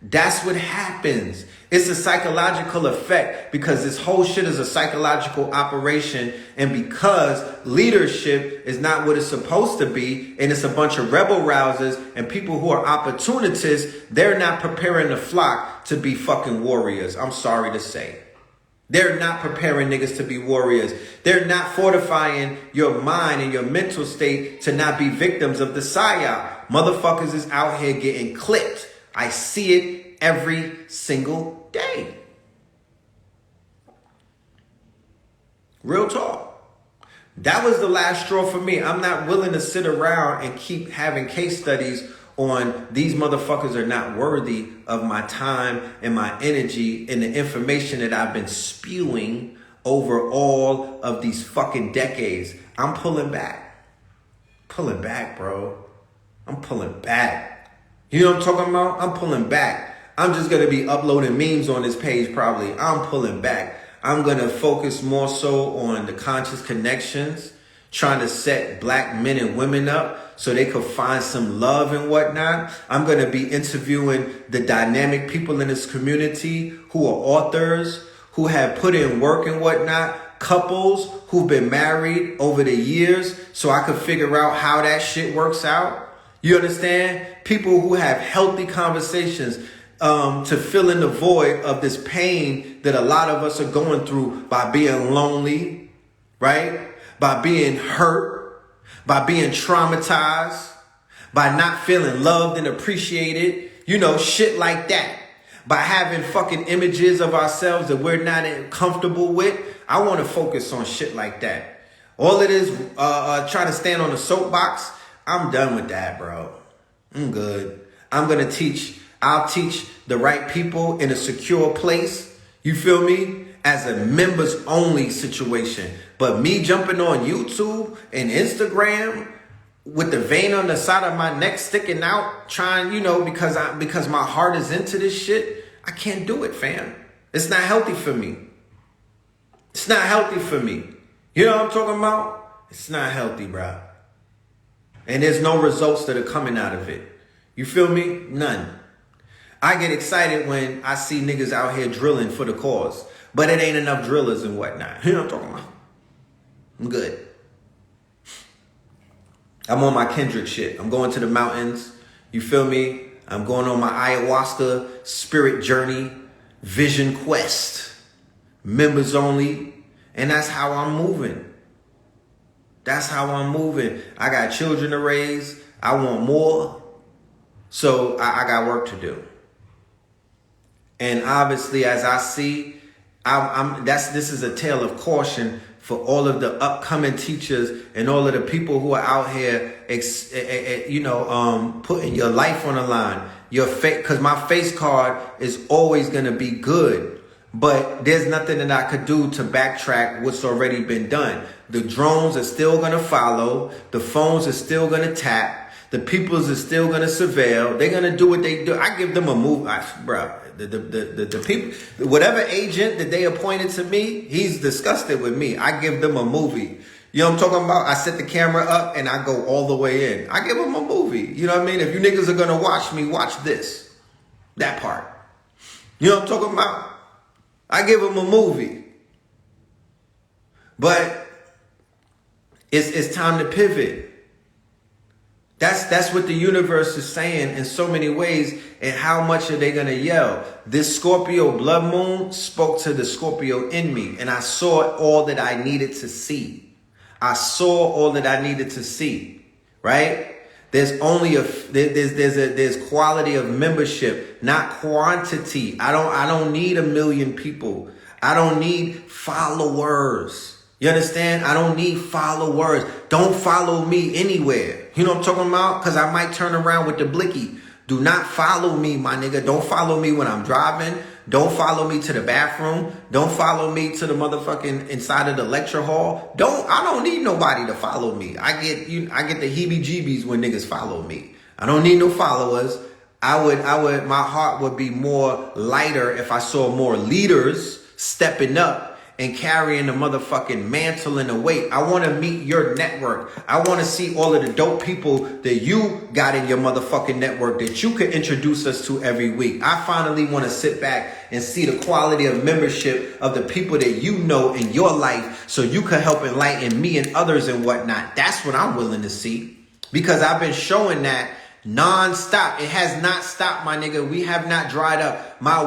That's what happens. It's a psychological effect because this whole shit is a psychological operation. And because leadership is not what it's supposed to be, and it's a bunch of rebel rousers and people who are opportunists, they're not preparing the flock to be fucking warriors. I'm sorry to say. They're not preparing niggas to be warriors. They're not fortifying your mind and your mental state to not be victims of the psyop. Motherfuckers is out here getting clipped. I see it every single day. Real talk. That was the last straw for me. I'm not willing to sit around and keep having case studies on these motherfuckers are not worthy of my time and my energy and the information that I've been spewing over all of these fucking decades. I'm pulling back. Pulling back, bro. I'm pulling back. You know what I'm talking about? I'm pulling back. I'm just going to be uploading memes on this page probably. I'm pulling back. I'm going to focus more so on the conscious connections, trying to set black men and women up so they could find some love and whatnot. I'm going to be interviewing the dynamic people in this community who are authors, who have put in work and whatnot, couples who've been married over the years so I could figure out how that shit works out. You understand? People who have healthy conversations to fill in the void of this pain that a lot of us are going through by being lonely, right? By being hurt, by being traumatized, by not feeling loved and appreciated, you know, shit like that. By having fucking images of ourselves that we're not comfortable with. I want to focus on shit like that. All it is trying to stand on a soapbox. I'm done with that, bro. I'm good. I'm going to teach. I'll teach the right people in a secure place. You feel me? As a members only situation. But me jumping on YouTube and Instagram with the vein on the side of my neck sticking out, trying, you know, because my heart is into this shit, I can't do it, fam. It's not healthy for me. It's not healthy for me. You know what I'm talking about? It's not healthy, bro. And there's no results that are coming out of it. You feel me? None. I get excited when I see niggas out here drilling for the cause. But it ain't enough drillers and whatnot. You know what I'm talking about? I'm good. I'm on my Kendrick shit. I'm going to the mountains. You feel me? I'm going on my ayahuasca spirit journey, vision quest, members only. And that's how I'm moving. That's how I'm moving. I got children to raise. I want more. So I got work to do. And obviously, as I see, this is a tale of caution for all of the upcoming teachers and all of the people who are out here, putting your life on the line. Your face, because my face card is always going to be good. But there's nothing that I could do to backtrack what's already been done. The drones are still going to follow. The phones are still going to tap. The peoples are still going to surveil. They're going to do what they do. I give them a move. Bro, the people, whatever agent that they appointed to me, he's disgusted with me. I give them a movie. You know what I'm talking about? I set the camera up and I go all the way in. I give them a movie. You know what I mean? If you niggas are going to watch me, watch this. That part. You know what I'm talking about? I give them a movie. But it's time to pivot. That's what the universe is saying in so many ways. And how much are they going to yell? This Scorpio blood moon spoke to the Scorpio in me. And I saw all that I needed to see. I saw all that I needed to see. Right? There's only there's quality of membership, not quantity. I don't need 1 million people. I don't need followers. You understand? I don't need followers. Don't follow me anywhere. You know what I'm talking about? Because I might turn around with the blicky. Do not follow me, my nigga. Don't follow me when I'm driving. Don't follow me to the bathroom. Don't follow me to the motherfucking inside of the lecture hall. I don't need nobody to follow me. I get the heebie-jeebies when niggas follow me. I don't need no followers. My heart would be more lighter if I saw more leaders stepping up and carrying the motherfucking mantle and the weight. I want to meet your network. I want to see all of the dope people that you got in your motherfucking network that you could introduce us to every week. I finally want to sit back and see the quality of membership of the people that you know in your life so you can help enlighten me and others and whatnot. That's what I'm willing to see, because I've been showing that non-stop. It has not stopped, my nigga. We have not dried up. My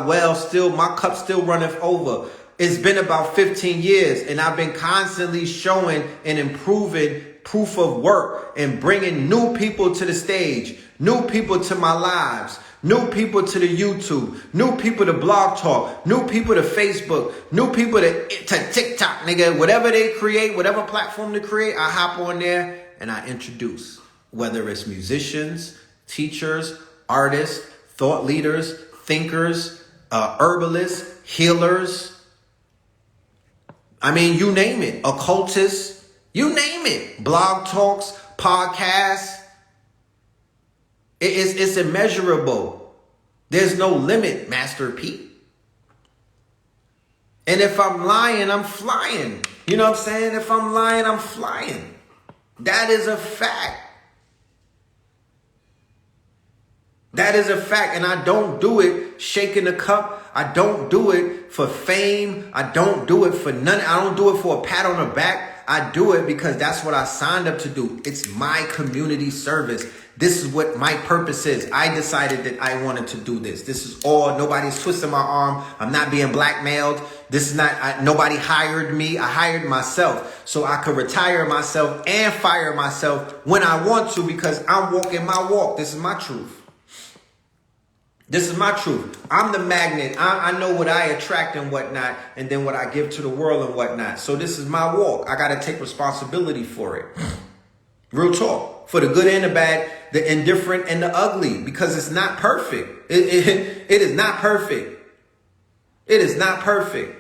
cup still runneth over. It's been about 15 years and I've been constantly showing and improving proof of work and bringing new people to the stage, new people to my lives, new people to the YouTube, new people to Blog Talk, new people to Facebook, new people to TikTok, nigga. Whatever they create, whatever platform they create, I hop on there and I introduce. Whether it's musicians, teachers, artists, thought leaders, thinkers, herbalists, healers. I mean, you name it. Occultists, you name it. Blog talks, podcasts. It's immeasurable. There's no limit, Master P. And if I'm lying, I'm flying. You know what I'm saying? If I'm lying, I'm flying. That is a fact. That is a fact. And I don't do it shaking the cup. I don't do it for fame. I don't do it for none. I don't do it for a pat on the back. I do it because that's what I signed up to do. It's my community service. This is what my purpose is. I decided that I wanted to do this. This is all. Nobody's twisting my arm. I'm not being blackmailed. This is not, nobody hired me. I hired myself so I could retire myself and fire myself when I want to, because I'm walking my walk. This is my truth. This is my truth. I'm the magnet. I know what I attract and whatnot, and then what I give to the world and whatnot. So this is my walk. I got to take responsibility for it. Real talk. For the good and the bad, the indifferent and the ugly, because it's not perfect. It is not perfect. It is not perfect.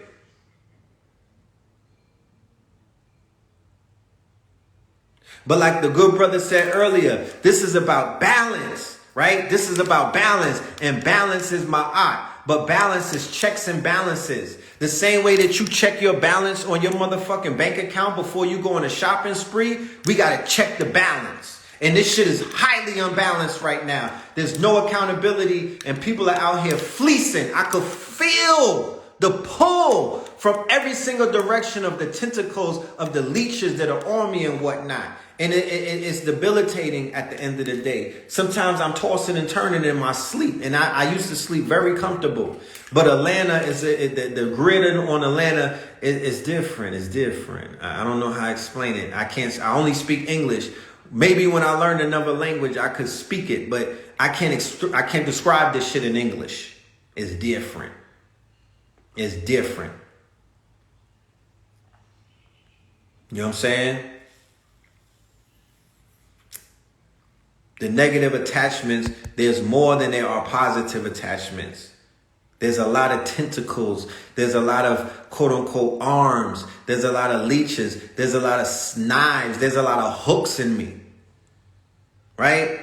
But like the good brother said earlier, this is about balance. Right? This is about balance, and balance is my art. But balance is checks and balances. The same way that you check your balance on your motherfucking bank account before you go on a shopping spree, we got to check the balance. And this shit is highly unbalanced right now. There's no accountability and people are out here fleecing. I could feel the pull pull from every single direction of the tentacles of the leeches that are on me and whatnot. And it's debilitating at the end of the day. Sometimes I'm tossing and turning in my sleep. And I used to sleep very comfortable. But Atlanta is the grid on Atlanta is different. It's different. I don't know how to explain it. I only speak English. Maybe when I learned another language, I could speak it. But I can't describe this shit in English. It's different. It's different. You know what I'm saying? The negative attachments, there's more than there are positive attachments. There's a lot of tentacles. There's a lot of quote unquote arms. There's a lot of leeches. There's a lot of knives. There's a lot of hooks in me. Right?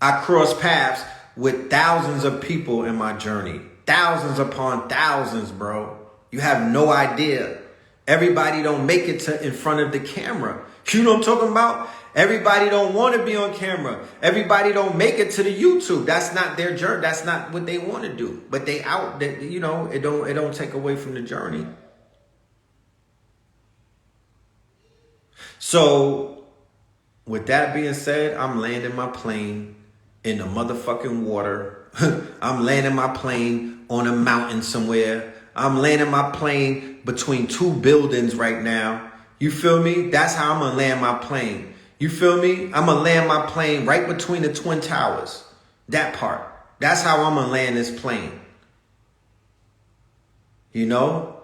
I cross paths with thousands of people in my journey. Thousands upon thousands, bro. You have no idea. Everybody don't make it to in front of the camera. You know what I'm talking about? Everybody don't want to be on camera. Everybody don't make it to the YouTube. That's not their journey. That's not what they want to do. But they out that, you know, it don't take away from the journey. So with that being said, I'm landing my plane in the motherfucking water. I'm landing my plane on a mountain somewhere. I'm landing my plane between two buildings right now. You feel me? That's how I'm going to land my plane. You feel me? I'm going to land my plane right between the Twin Towers. That part. That's how I'm going to land this plane. You know?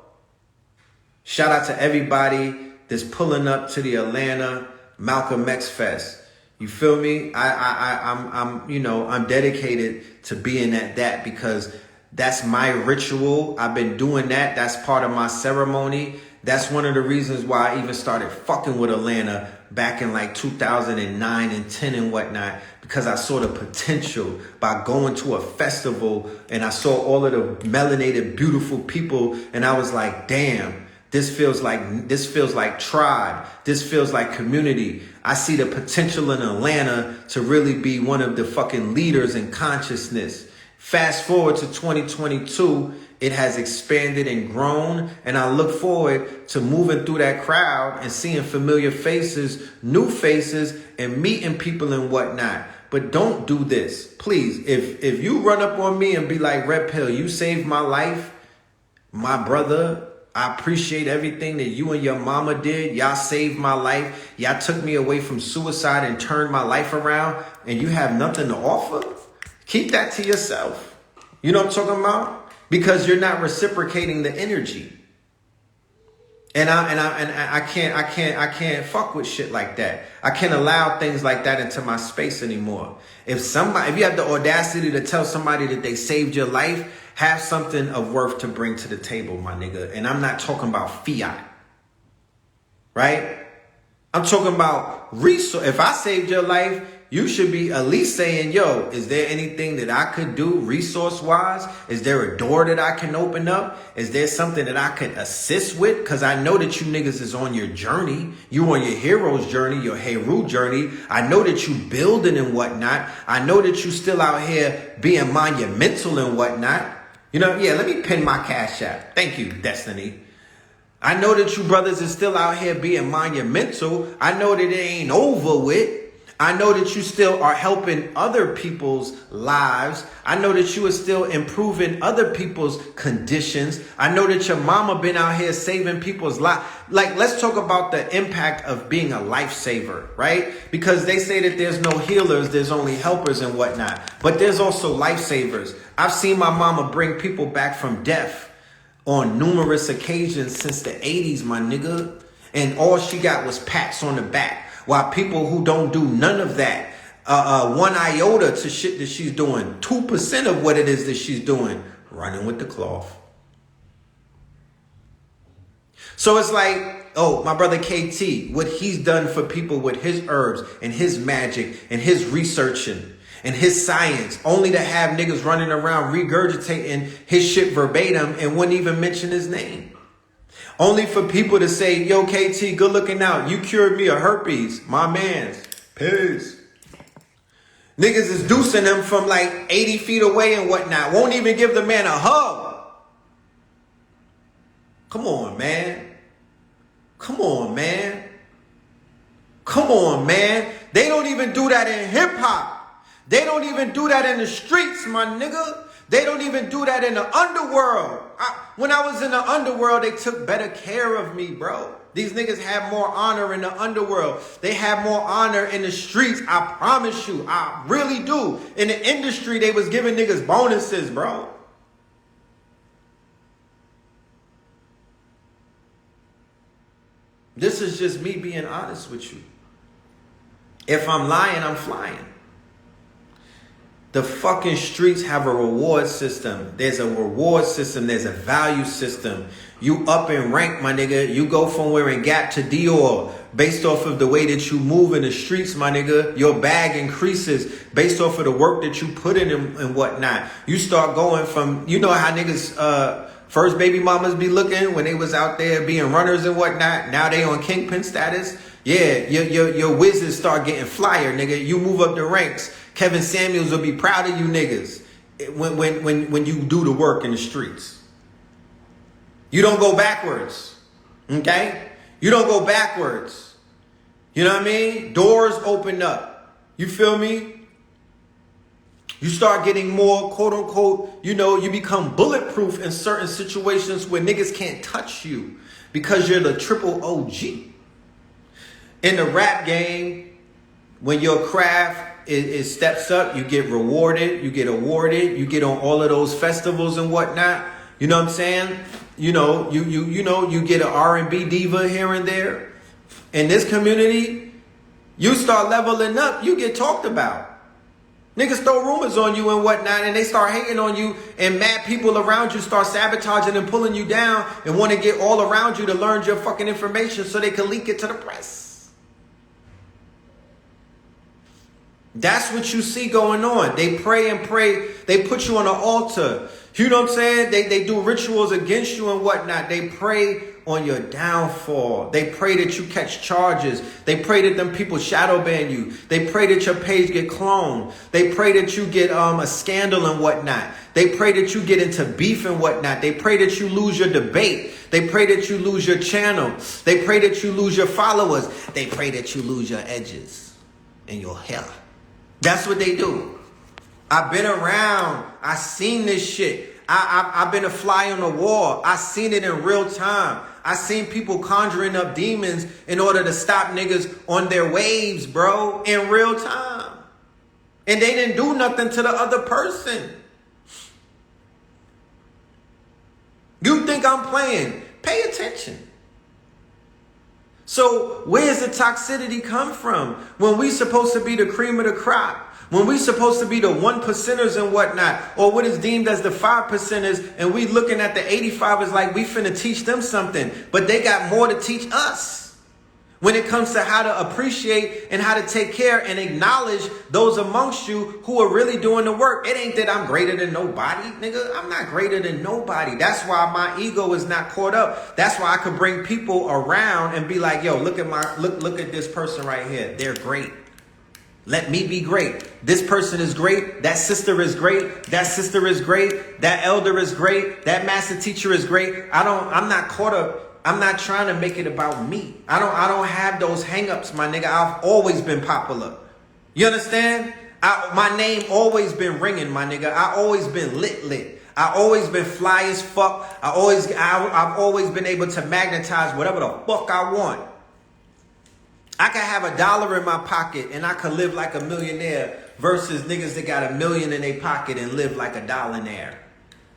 Shout out to everybody that's pulling up to the Atlanta Malcolm X Fest. You feel me? I'm dedicated to being at that because that's my ritual. I've been doing that. That's part of my ceremony. That's one of the reasons why I even started fucking with Atlanta back in like 2009 and 10 and whatnot, because I saw the potential by going to a festival and I saw all of the melanated, beautiful people. And I was like, damn, this feels like tribe. This feels like community. I see the potential in Atlanta to really be one of the fucking leaders in consciousness. Fast forward to 2022, it has expanded and grown, and I look forward to moving through that crowd and seeing familiar faces, new faces, and meeting people and whatnot. But don't do this. Please, if you run up on me and be like, Red Pill, you saved my life, my brother, I appreciate everything that you and your mama did. Y'all saved my life. Y'all took me away from suicide and turned my life around, and you have nothing to offer. Keep that to yourself. You know what I'm talking about? Because you're not reciprocating the energy. And I can't fuck with shit like that. I can't allow things like that into my space anymore. If you have the audacity to tell somebody that they saved your life, have something of worth to bring to the table, my nigga. And I'm not talking about fiat. Right? I'm talking about resource. If I saved your life, you should be at least saying, yo, is there anything that I could do resource-wise? Is there a door that I can open up? Is there something that I could assist with? Because I know that you niggas is on your journey. You on your hero's journey, your Heru journey. I know that you building and whatnot. I know that you still out here being monumental and whatnot. You know, yeah, let me pin my Cash App. Thank you, Destiny. I know that you brothers is still out here being monumental. I know that it ain't over with. I know that you still are helping other people's lives. I know that you are still improving other people's conditions. I know that your mama been out here saving people's lives. Like, let's talk about the impact of being a lifesaver, right? Because they say that there's no healers, there's only helpers and whatnot. But there's also lifesavers. I've seen my mama bring people back from death on numerous occasions since the 80s, my nigga. And all she got was pats on the back. While people who don't do none of that, one iota to shit that she's doing, 2% of what it is that she's doing, running with the cloth. So it's like, oh, my brother KT, what he's done for people with his herbs and his magic and his researching and his science, only to have niggas running around regurgitating his shit verbatim and wouldn't even mention his name. Only for people to say, yo, KT, good looking out. You cured me of herpes. My mans. Peace. Niggas is deucing him from like 80 feet away and whatnot. Won't even give the man a hug. Come on, man. Come on, man. Come on, man. They don't even do that in hip-hop. They don't even do that in the streets, my nigga. They don't even do that in the underworld. When I was in the underworld, they took better care of me, bro. These niggas have more honor in the underworld. They have more honor in the streets. I promise you. I really do. In the industry, they was giving niggas bonuses, bro. This is just me being honest with you. If I'm lying, I'm flying. The fucking streets have a reward system. There's a reward system. There's a value system. You up in rank, my nigga. You go from wearing Gap to Dior based off of the way that you move in the streets, my nigga. Your bag increases based off of the work that you put in and whatnot. You start going from, you know how niggas, first baby mamas be looking when they was out there being runners and whatnot. Now they on kingpin status. Yeah, your whizzes start getting flyer, nigga. You move up the ranks. Kevin Samuels will be proud of you niggas when you do the work in the streets. You don't go backwards, okay? You don't go backwards. You know what I mean? Doors open up. You feel me? You start getting more, quote unquote, you know, you become bulletproof in certain situations where niggas can't touch you because you're the triple OG. In the rap game, when your craft is steps up, you get rewarded, you get awarded, you get on all of those festivals and whatnot. You know what I'm saying? You know, you get an R&B diva here and there. In this community, you start leveling up, you get talked about. Niggas throw rumors on you and whatnot, and they start hating on you, and mad people around you start sabotaging and pulling you down and want to get all around you to learn your fucking information so they can leak it to the press. That's what you see going on. They pray and pray. They put you on an altar. You know what I'm saying? They do rituals against you and whatnot. They pray on your downfall. They pray that you catch charges. They pray that them people shadow ban you. They pray that your page get cloned. They pray that you get a scandal and whatnot. They pray that you get into beef and whatnot. They pray that you lose your debate. They pray that you lose your channel. They pray that you lose your followers. They pray that you lose your edges and your hair. That's what they do. I've been around. I seen this shit. I've been a fly on the wall. I seen it in real time. I seen people conjuring up demons in order to stop niggas on their waves, bro, in real time. And they didn't do nothing to the other person. You think I'm playing? Pay attention. So where's the toxicity come from when we supposed to be the cream of the crop? When we supposed to be the 1%ers and whatnot, or what is deemed as the 5%ers, and we looking at the 85ers like we finna teach them something, but they got more to teach us when it comes to how to appreciate and how to take care and acknowledge those amongst you who are really doing the work. It ain't that I'm greater than nobody, nigga. I'm not greater than nobody. That's why my ego is not caught up. That's why I could bring people around and be like, yo, look at this person right here. They're great. Let me be great. This person is great. That sister is great. That sister is great. That elder is great. That master teacher is great. I'm not caught up. I'm not trying to make it about me. I don't have those hangups, my nigga. I've always been popular. You understand? My name always been ringing, my nigga. I always been lit. I always been fly as fuck. I've always been able to magnetize whatever the fuck I want. I could have $1 in my pocket and I could live like a millionaire versus niggas that got $1 million in their pocket and live like a dollionaire.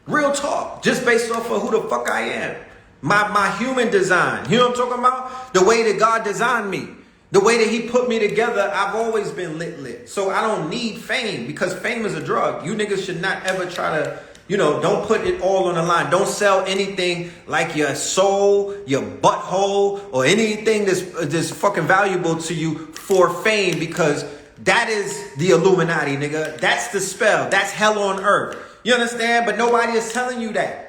Real talk, just based off of who the fuck I am. My human design. You know what I'm talking about? The way that God designed me. The way that he put me together, I've always been lit. So I don't need fame because fame is a drug. You niggas should not ever try to, don't put it all on the line. Don't sell anything like your soul, your butthole, or anything that's fucking valuable to you for fame, because that is the Illuminati, nigga. That's the spell. That's hell on earth. You understand? But nobody is telling you that.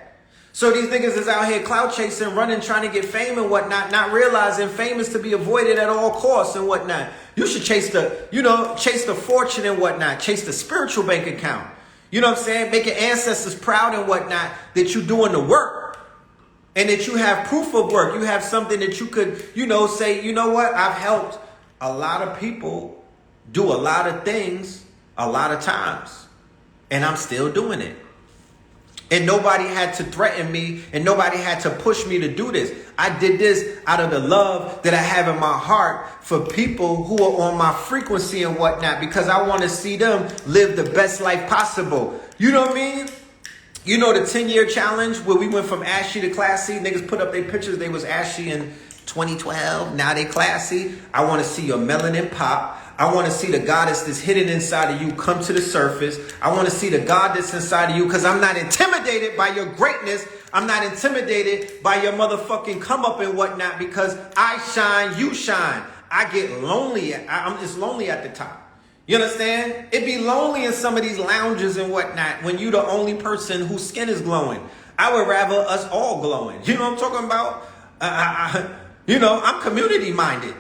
So these niggas is out here clout chasing, running, trying to get fame and whatnot, not realizing fame is to be avoided at all costs and whatnot. You should chase the fortune and whatnot. Chase the spiritual bank account. You know what I'm saying? Make your ancestors proud and whatnot that you doing the work. And that you have proof of work. You have something that you could, say, you know what? I've helped a lot of people do a lot of things a lot of times. And I'm still doing it. And nobody had to threaten me and nobody had to push me to do this. I did this out of the love that I have in my heart for people who are on my frequency and whatnot, because I want to see them live the best life possible. You know what I mean? You know the 10-year challenge where we went from ashy to classy? Niggas put up their pictures. They was ashy in 2012. Now they classy. I want to see your melanin pop. I want to see the goddess that's hidden inside of you come to the surface. I want to see the God that's inside of you, because I'm not intimidated by your greatness. I'm not intimidated by your motherfucking come up and whatnot, because I shine, you shine. I get lonely. It's lonely at the top. You understand? It'd be lonely in some of these lounges and whatnot when you the only person whose skin is glowing. I would rather us all glowing. You know what I'm talking about? I'm community minded.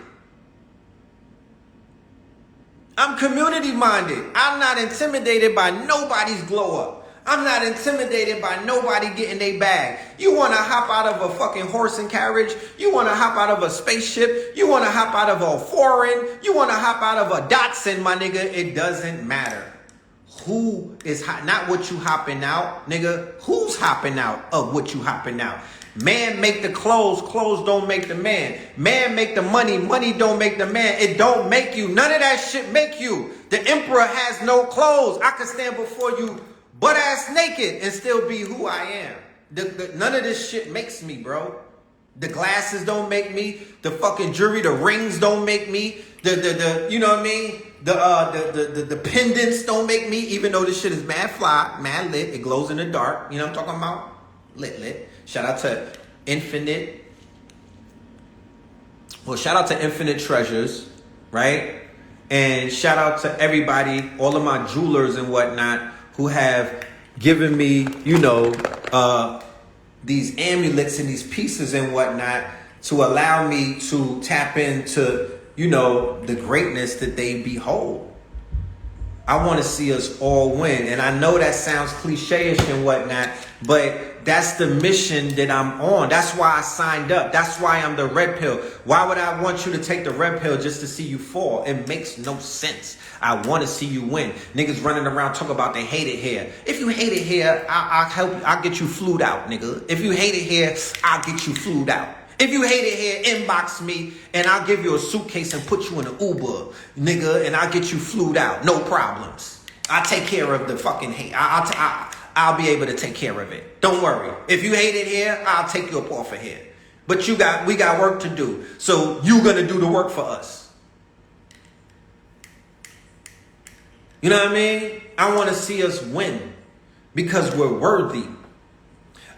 I'm community minded. I'm not intimidated by nobody's glow up. I'm not intimidated by nobody getting their bag. You want to hop out of a fucking horse and carriage? You want to hop out of a spaceship? You want to hop out of a foreign? You want to hop out of a Datsun, my nigga? It doesn't matter. Who is not what you hopping out, nigga? Who's hopping out of what you hopping out? Man make the clothes, clothes don't make the man. Man make the money, money don't make the man. It don't make you. None of that shit make you. The emperor has no clothes. I could stand before you butt ass naked and still be who I am. None of this shit makes me, bro. The glasses don't make me. The fucking jewelry, the rings don't make me. You know what I mean? The pendants don't make me, even though this shit is mad fly, mad lit. It glows in the dark. You know what I'm talking about? Lit. Shout out to Infinite. Well, shout out to Infinite Treasures, right? And shout out to everybody, all of my jewelers and whatnot, who have given me, these amulets and these pieces and whatnot to allow me to tap into, the greatness that they behold. I want to see us all win. And I know that sounds cliche-ish and whatnot, but that's the mission that I'm on. That's why I signed up. That's why I'm the red pill. Why would I want you to take the red pill just to see you fall? It makes no sense. I want to see you win. Niggas running around talking about they hate it here. If you hate it here, I'll help you. I'll get you flued out, nigga. If you hate it here, I'll get you flued out. If you hate it here, inbox me and I'll give you a suitcase and put you in an Uber, nigga, and I'll get you flued out. No problems. I'll take care of the fucking hate. I'll be able to take care of it. Don't worry. If you hate it here, I'll take you up off of here. But we got work to do. So you gonna do the work for us. You know what I mean? I want to see us win because we're worthy.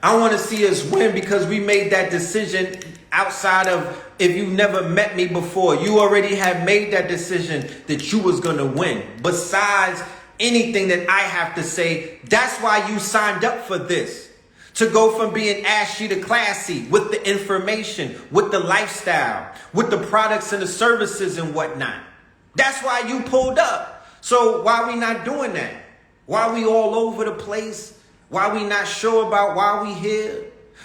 I want to see us win because we made that decision outside of, if you never met me before, you already have made that decision that you was going to win. Besides anything that I have to say, that's why you signed up for this. To go from being ashy to classy with the information, with the lifestyle, with the products and the services and whatnot. That's why you pulled up. So why we not doing that? Why we all over the place? Why we not sure about why we here?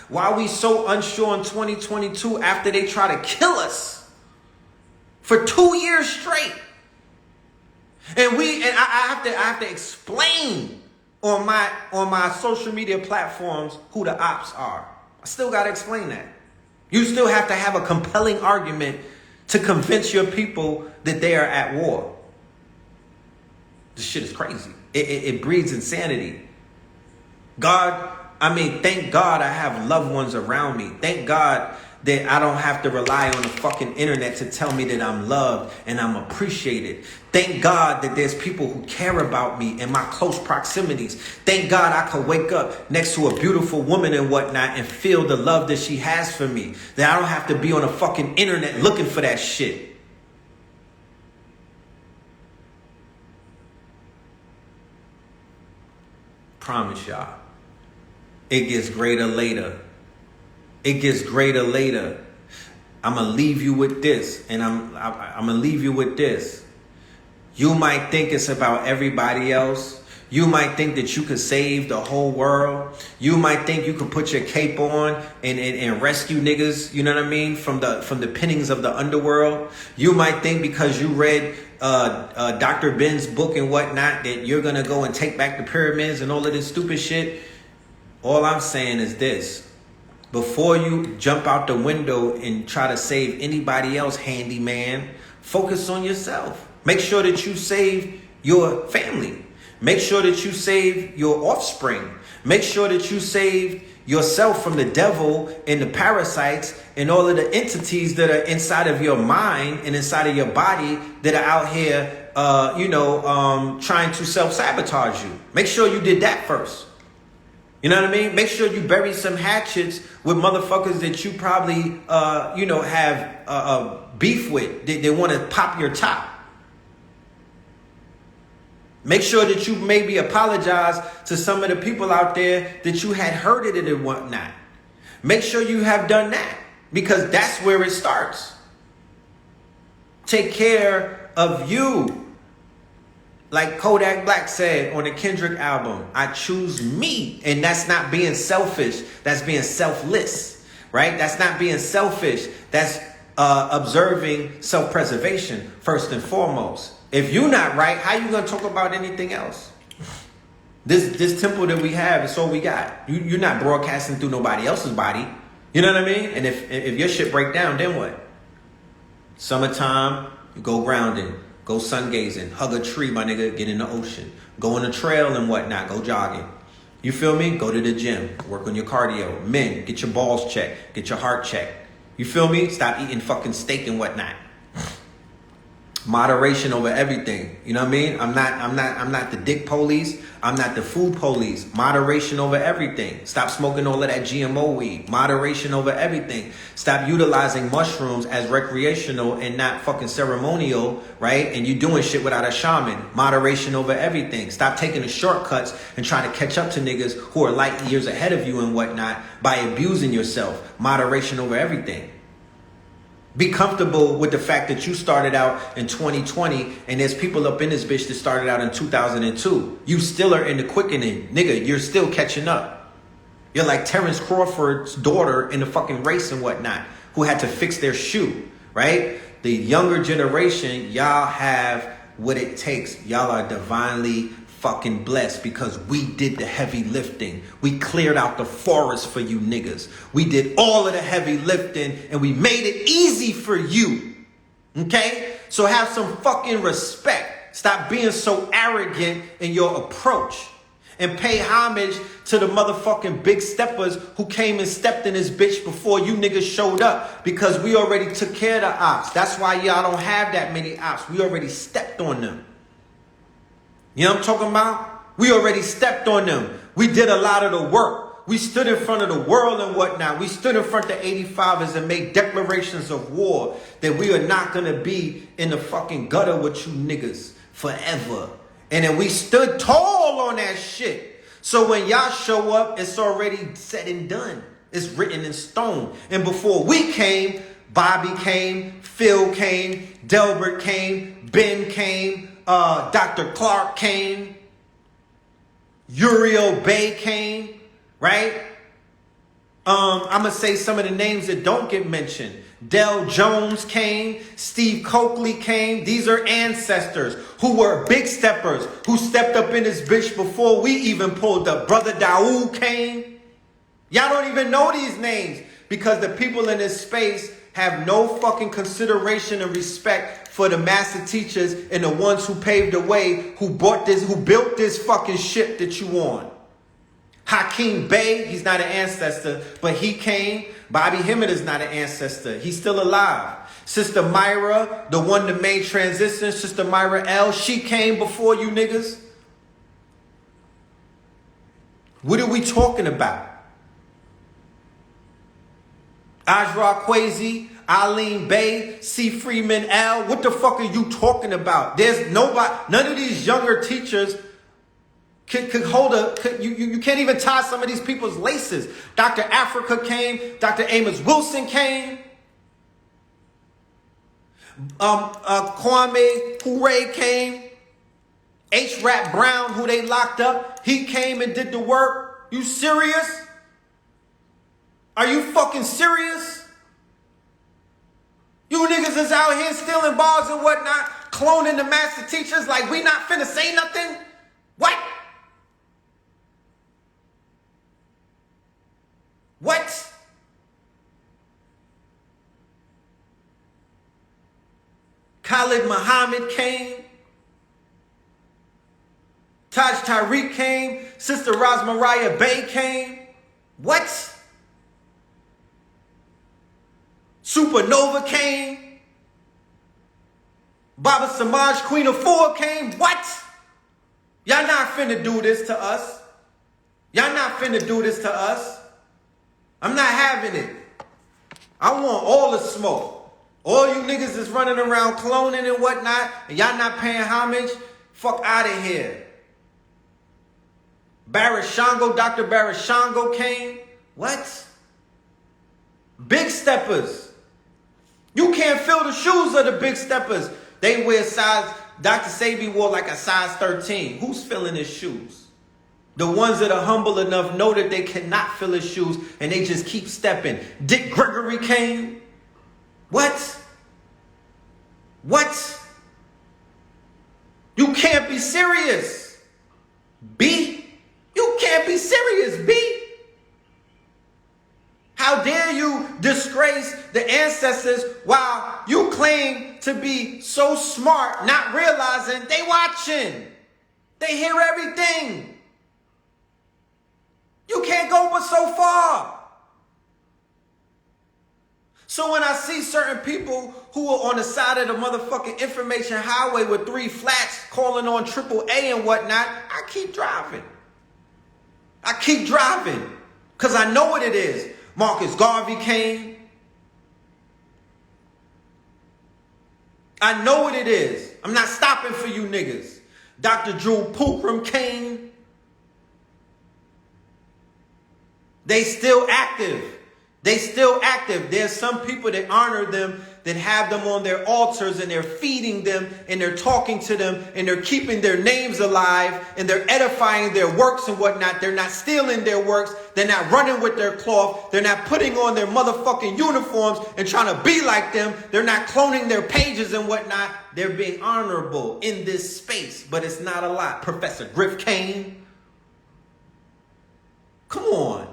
Why we so unsure in 2022 after they try to kill us for 2 years straight? And I have to explain on my social media platforms who the ops are. I still got to explain that. You still have to have a compelling argument to convince your people that they are at war. This shit is crazy. It breeds insanity. Thank God I have loved ones around me. Thank God that I don't have to rely on the fucking internet to tell me that I'm loved and I'm appreciated. Thank God that there's people who care about me in my close proximities. Thank God I could wake up next to a beautiful woman and whatnot and feel the love that she has for me. That I don't have to be on the fucking internet looking for that shit. Promise y'all. It gets greater later. It gets greater later. I'm going to leave you with this. And I'm going to leave you with this. You might think it's about everybody else. You might think that you could save the whole world. You might think you could put your cape on and rescue niggas, you know what I mean, from the pinnings of the underworld. You might think because you read Dr. Ben's book and whatnot that you're gonna go and take back the pyramids and all of this stupid shit. All I'm saying is this. Before you jump out the window and try to save anybody else, handyman, focus on yourself. Make sure that you save your family. Make sure that you save your offspring. Make sure that you save yourself from the devil and the parasites and all of the entities that are inside of your mind and inside of your body that are out here, trying to self-sabotage you. Make sure you did that first. You know what I mean? Make sure you bury some hatchets with motherfuckers that you probably, have beef with. They want to pop your top. Make sure that you maybe apologize to some of the people out there that you had hurted it and whatnot. Make sure you have done that because that's where it starts. Take care of you. Like Kodak Black said on the Kendrick album, I choose me. And that's not being selfish. That's being selfless, right? That's not being selfish. That's observing self-preservation first and foremost. If you're not right, how you going to talk about anything else? This temple that we have is all we got. You're not broadcasting through nobody else's body. You know what I mean? And if your shit break down, then what? Summertime, you go grounding. Go sun gazing, hug a tree, my nigga, get in the ocean. Go on the trail and whatnot, go jogging. You feel me? Go to the gym, work on your cardio. Men, get your balls checked, get your heart checked. You feel me? Stop eating fucking steak and whatnot. Moderation over everything. You know what I mean? I'm not the dick police. I'm not the food police. Moderation over everything. Stop smoking all of that GMO weed. Moderation over everything. Stop utilizing mushrooms as recreational and not fucking ceremonial, right? And you doing shit without a shaman. Moderation over everything. Stop taking the shortcuts and trying to catch up to niggas who are light years ahead of you and whatnot by abusing yourself. Moderation over everything. Be comfortable with the fact that you started out in 2020 and there's people up in this bitch that started out in 2002. You still are in the quickening. Nigga, you're still catching up. You're like Terrence Crawford's daughter in the fucking race and whatnot who had to fix their shoe, right? The younger generation, y'all have what it takes. Y'all are divinely fucking blessed because we did the heavy lifting. We cleared out the forest for you niggas. We did all of the heavy lifting and we made it easy for you. Okay? So have some fucking respect. Stop being so arrogant in your approach. And pay homage to the motherfucking big steppers who came and stepped in this bitch before you niggas showed up. Because we already took care of the ops. That's why y'all don't have that many ops. We already stepped on them. You know what I'm talking about? We already stepped on them. We did a lot of the work. We stood in front of the world and whatnot. We stood in front of 85ers and made declarations of war that we are not going to be in the fucking gutter with you niggas forever. And then we stood tall on that shit. So when y'all show up, it's already said and done. It's written in stone. And before we came, Bobby came, Phil came, Delbert came, Ben came, Dr. Clark came, Uriel Bay came, right? I'm going to say some of the names that don't get mentioned. Del Jones came, Steve Coakley came. These are ancestors who were big steppers, who stepped up in this bitch before we even pulled up. Brother Daoud came. Y'all don't even know these names because the people in this space have no fucking consideration and respect for the master teachers and the ones who paved the way, who built this fucking ship that you on. Hakeem Bey, he's not an ancestor, but he came. Bobby Hemmett is not an ancestor. He's still alive. Sister Myra, the one that made transition, Sister Myra L, she came before you niggas. What are we talking about? Ajra Kwesi, Eileen Bay, C. Freeman L. What the fuck are you talking about? There's nobody, none of these younger teachers could hold you can't even tie some of these people's laces. Dr. Africa came, Dr. Amos Wilson came, Kwame Ture came, H-Rap Brown, who they locked up, he came and did the work. You serious? Are you fucking serious? You niggas is out here stealing bars and whatnot, cloning the master teachers like we not finna say nothing? What? What? Khalid Muhammad came. Taj Tariq came. Sister Rosmariah Bay came. What? Supernova came. Baba Samaj, Queen of Four came. What? Y'all not finna do this to us. Y'all not finna do this to us. I'm not having it. I want all the smoke. All you niggas is running around cloning and whatnot, and y'all not paying homage. Fuck out of here. Barashango, Dr. Barashango came. What? Big steppers. You can't fill the shoes of the big steppers. They wear size, Dr. Sabi wore like a size 13. Who's filling his shoes? The ones that are humble enough know that they cannot fill his shoes and they just keep stepping. Dick Gregory came. What? What? You can't be serious. B? You can't be serious, B. How dare you disgrace the ancestors while you claim to be so smart, not realizing they watching. They hear everything. You can't go but so far. So when I see certain people who are on the side of the motherfucking information highway with 3 flats calling on AAA and whatnot, I keep driving. I keep driving because I know what it is. Marcus Garvey came. I know what it is. I'm not stopping for you niggas. Dr. Drew Pookrum came. They still active. They still active. There's some people that honor them, that have them on their altars, and they're feeding them, and they're talking to them, and they're keeping their names alive, and they're edifying their works and whatnot. They're not stealing their works. They're not running with their cloth. They're not putting on their motherfucking uniforms and trying to be like them. They're not cloning their pages and whatnot. They're being honorable in this space, but it's not a lot. Professor Griff came. Come on.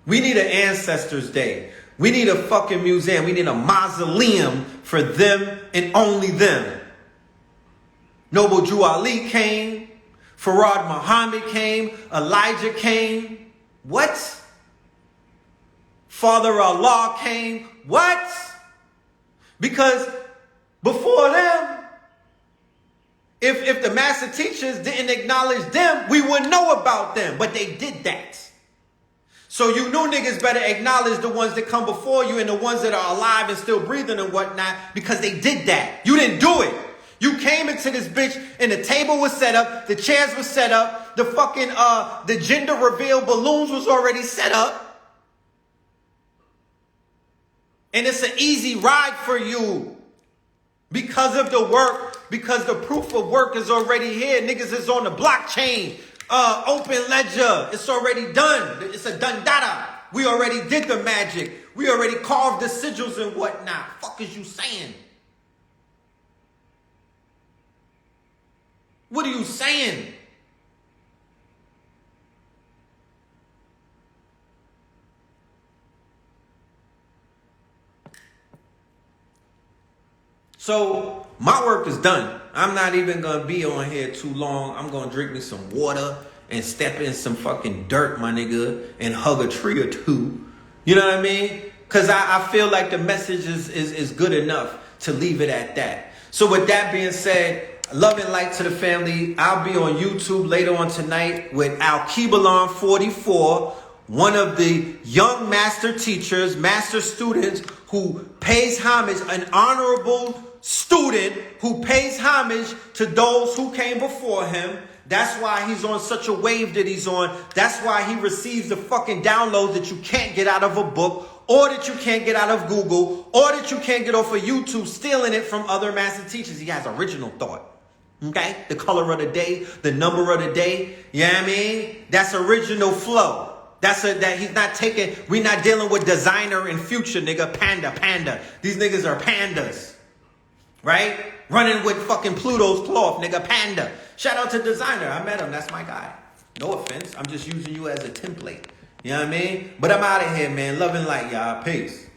We need an Ancestors Day. We need a fucking museum. We need a mausoleum for them and only them. Noble Drew Ali came. Farad Muhammad came. Elijah came. What? Father Allah came. What? Because before them, if the master teachers didn't acknowledge them, we wouldn't know about them. But they did that. So you new niggas better acknowledge the ones that come before you and the ones that are alive and still breathing and whatnot, because they did that. You didn't do it. You came into this bitch and the table was set up, the chairs were set up, the fucking the gender reveal balloons was already set up. And it's an easy ride for you because of the work, because the proof of work is already here. Niggas is on the blockchain. Open ledger, it's already done. It's a done data. We already did the magic. We already carved the sigils and whatnot. Fuck is you saying? What are you saying? So my work is done. I'm not even going to be on here too long. I'm going to drink me some water and step in some fucking dirt, my nigga, and hug a tree or two. You know what I mean? Because I feel like the message is good enough to leave it at that. So with that being said, love and light to the family. I'll be on YouTube later on tonight with Al-Kibalon 44, one of the young master teachers, master students who pays homage, an honorable student who pays homage to those who came before him. That's why he's on such a wave that he's on. That's why he receives the fucking downloads that you can't get out of a book, or that you can't get out of Google, or that you can't get off of YouTube, stealing it from other master teachers. He has original thought. Okay? The color of the day, the number of the day. You know what I mean? That's original flow. That he's not taking, we not dealing with designer and future, nigga. Panda. These niggas are pandas. Right? Running with fucking Pluto's cloth, nigga. Panda. Shout out to designer. I met him. That's my guy. No offense. I'm just using you as a template. You know what I mean? But I'm out of here, man. Love and light, y'all. Peace.